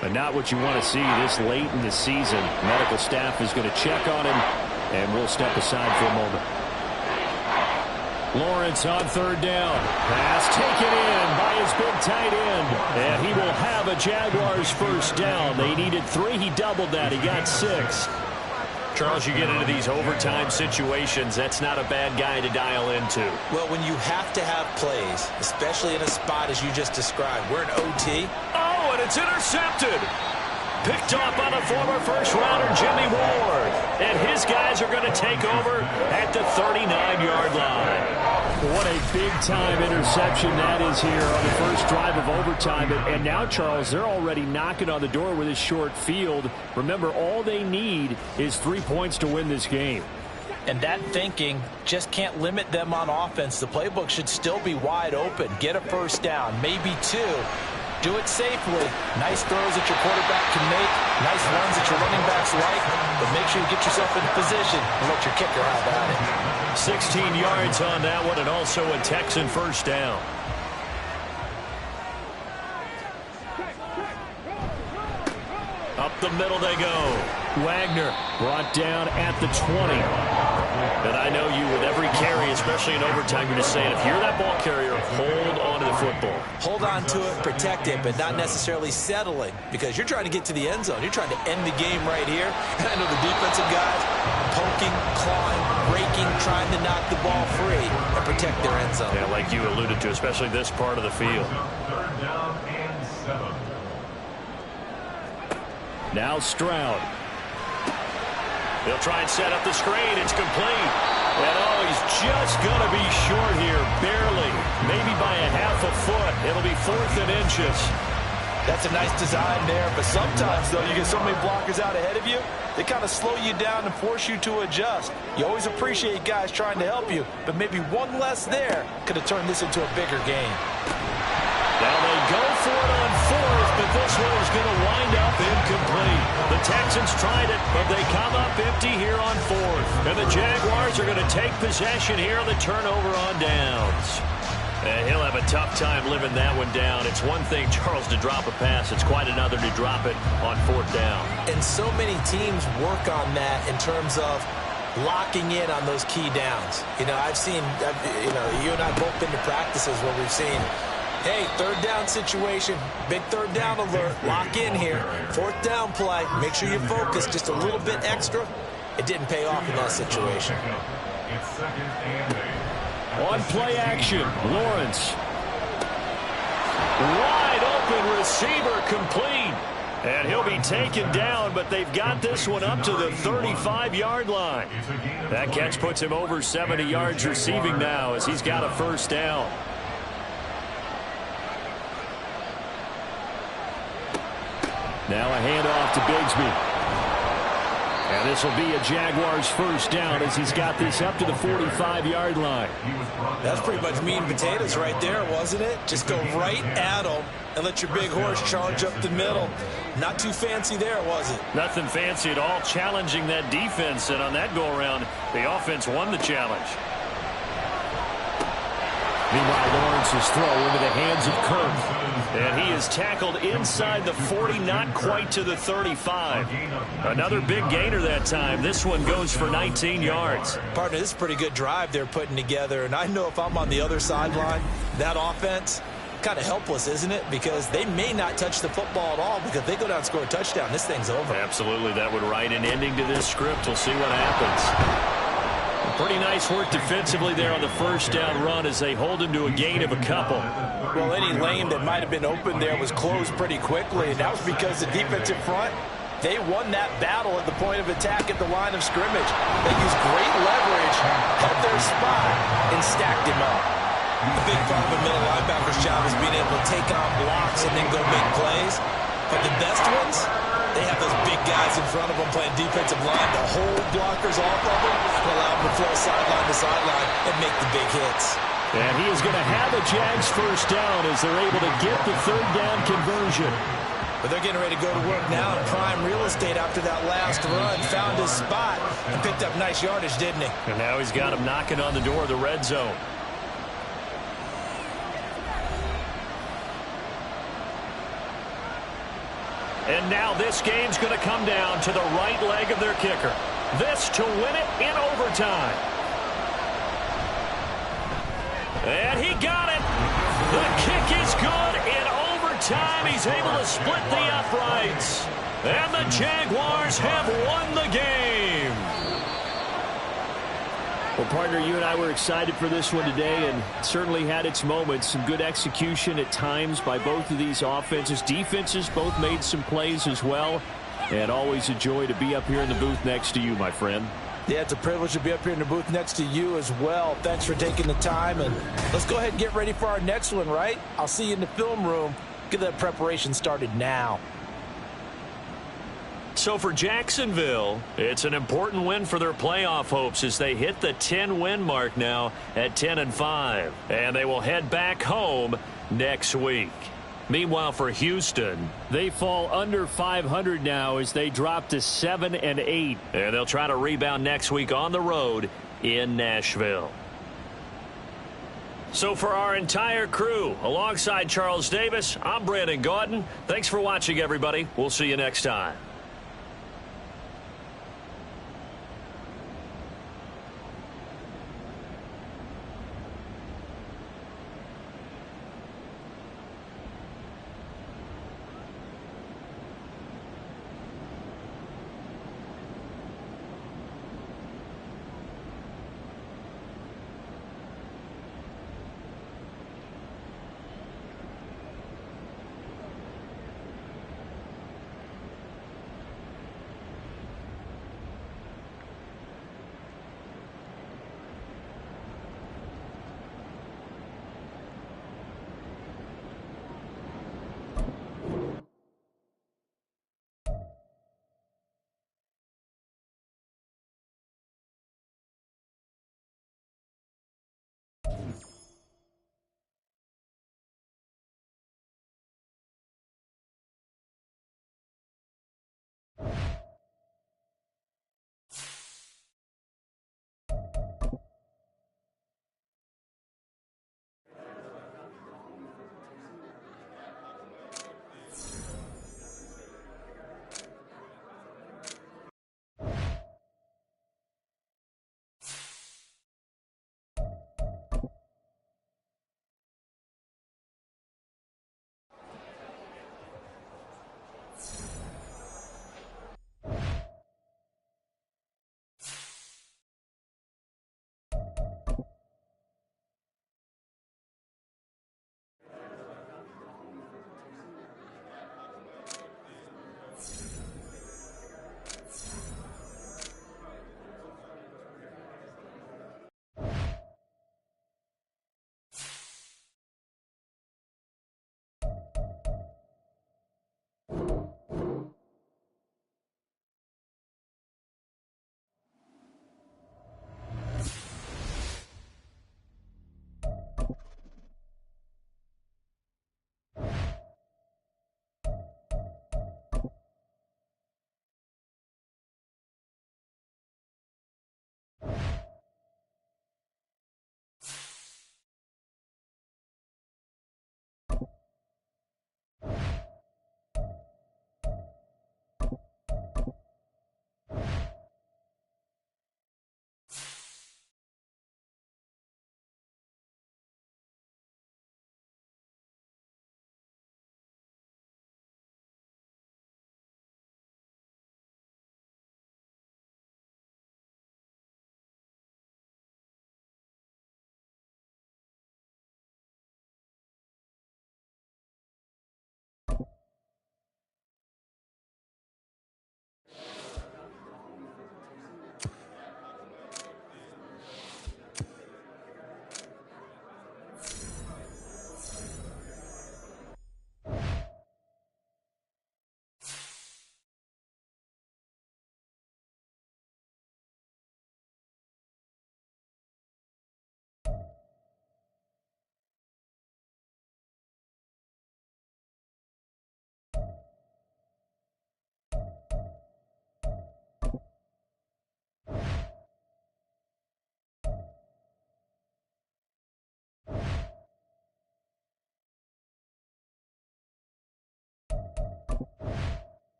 [SPEAKER 2] But not what you want to see this late in the season. Medical staff is going to check on him, and we'll step aside for a moment. Lawrence on third down. Pass taken in by his big tight end. And he will have a Jaguars first down. They needed 3. He doubled that. He got 6.
[SPEAKER 5] Charles, you get into these overtime situations, that's not a bad guy to dial into.
[SPEAKER 7] Well, when you have to have plays, especially in a spot as you just described, we're in OT.
[SPEAKER 5] Oh, and it's intercepted. Picked off by the former first-rounder Jimmy Ward. And his guys are going to take over at the 39-yard line.
[SPEAKER 2] What a big-time interception that is here on the first drive of overtime. And now, Charles, they're already knocking on the door with this short field. Remember, all they need is 3 points to win this game.
[SPEAKER 3] And that thinking just can't limit them on offense. The playbook should still be wide open. Get a first down, maybe 2. Do it safely. Nice throws that your quarterback can make. Nice runs that your running backs like. But make sure you get yourself in position and let your kicker have at it.
[SPEAKER 5] 16 yards on that one, and also a Texan first down. Up the middle they go.
[SPEAKER 2] Wagner brought down at the 20.
[SPEAKER 5] And I know you, with every carry, especially in overtime, you're just saying, if you're that ball carrier, hold on to the football.
[SPEAKER 7] Hold on to it, protect it, but not necessarily settling, because you're trying to get to the end zone. You're trying to end the game right here. And I know the defensive guys poking, clawing, breaking, trying to knock the ball free and protect their end zone.
[SPEAKER 5] Yeah, like you alluded to, especially this part of the field.
[SPEAKER 4] Third down and 7.
[SPEAKER 2] Now Stroud.
[SPEAKER 5] He'll try and set up the screen. It's complete. And, oh, he's just going to be short here, barely. Maybe by a half a foot. It'll be 4th and inches.
[SPEAKER 3] That's a nice design there, but sometimes, though, you get so many blockers out ahead of you, they kind of slow you down and force you to adjust. You always appreciate guys trying to help you, but maybe one less there could have turned this into a bigger game.
[SPEAKER 5] Now they go for it on 4th, but this one is going to wind up incomplete. The Texans tried it, but they come up empty here on 4th. And the Jaguars are going to take possession here on the turnover on downs. And he'll have a tough time living that one down. It's one thing, Charles, to drop a pass. It's quite another to drop it on 4th down.
[SPEAKER 7] And so many teams work on that in terms of locking in on those key downs. You know, you and I both been to practices where we've seen, hey, 3rd down situation, big 3rd down alert, lock in here. 4th down play, make sure you focus just a little bit extra. It didn't pay off in that situation.
[SPEAKER 4] It's 2nd and 8.
[SPEAKER 5] On play action, Lawrence. Wide open receiver complete. And he'll be taken down, but they've got this one up to the 35-yard line. That catch puts him over 70 yards receiving now as he's got a 1st down. Now a handoff to Bigsby. And this will be a Jaguars 1st down as he's got this up to the 45-yard line.
[SPEAKER 3] That's pretty much meat and potatoes right there, wasn't it? Just go right at them and let your big horse charge up the middle. Not too fancy there, was it?
[SPEAKER 5] Nothing fancy at all, challenging that defense. And on that go-around, the offense won the challenge. Meanwhile, Lawrence's throw into the hands of Kirk. And he is tackled inside the 40, not quite to the 35. Another big gainer that time. This one goes for 19 yards.
[SPEAKER 3] Partner, this is a pretty good drive they're putting together. And I know if I'm on the other sideline, that offense, kind of helpless, isn't it? Because they may not touch the football at all, because if they go down and score a touchdown, this thing's over.
[SPEAKER 5] Absolutely. That would write an ending to this script. We'll see what happens. Pretty nice work defensively there on the 1st down run as they hold him to a gain of a couple.
[SPEAKER 3] Well, any lane that might have been open there was closed pretty quickly, and that was because the defensive front, they won that battle at the point of attack at the line of scrimmage. They used great leverage, held their spot, and stacked him up. A big part of a middle linebacker's job is being able to take on blocks and then go make plays. But the best ones, they have those big guys in front of them playing defensive line to hold blockers off of them and allow them to flow sideline to sideline and make the big hits.
[SPEAKER 5] And he is going to have a Jags 1st down as they're able to get the 3rd down conversion.
[SPEAKER 3] But they're getting ready to go to work now in prime real estate after that last run. Found his spot and picked up nice yardage, didn't he?
[SPEAKER 5] And now he's got him knocking on the door of the red zone. And now this game's going to come down to the right leg of their kicker. This to win it in overtime. And he got it. The kick is good in overtime. He's able to split the uprights. And the Jaguars have won the game. Well, partner, you and I were excited for this one today, and certainly had its moments. Some good execution at times by both of these offenses. Defenses both made some plays as well. And always a joy to be up here in the booth next to you, my friend.
[SPEAKER 3] Yeah, it's a privilege to be up here in the booth next to you as well. Thanks for taking the time, and let's go ahead and get ready for our next one, right? I'll see you in the film room. Get that preparation started now.
[SPEAKER 5] So for Jacksonville, it's an important win for their playoff hopes as they hit the 10-win mark now at 10-5. And they will head back home next week. Meanwhile, for Houston, they fall under 500 now as they drop to 7-8. And they'll try to rebound next week on the road in Nashville. So for our entire crew, alongside Charles Davis, I'm Brandon Gaudin. Thanks for watching, everybody. We'll see you next time.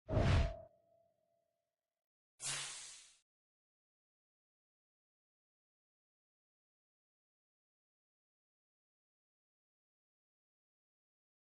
[SPEAKER 4] Ball.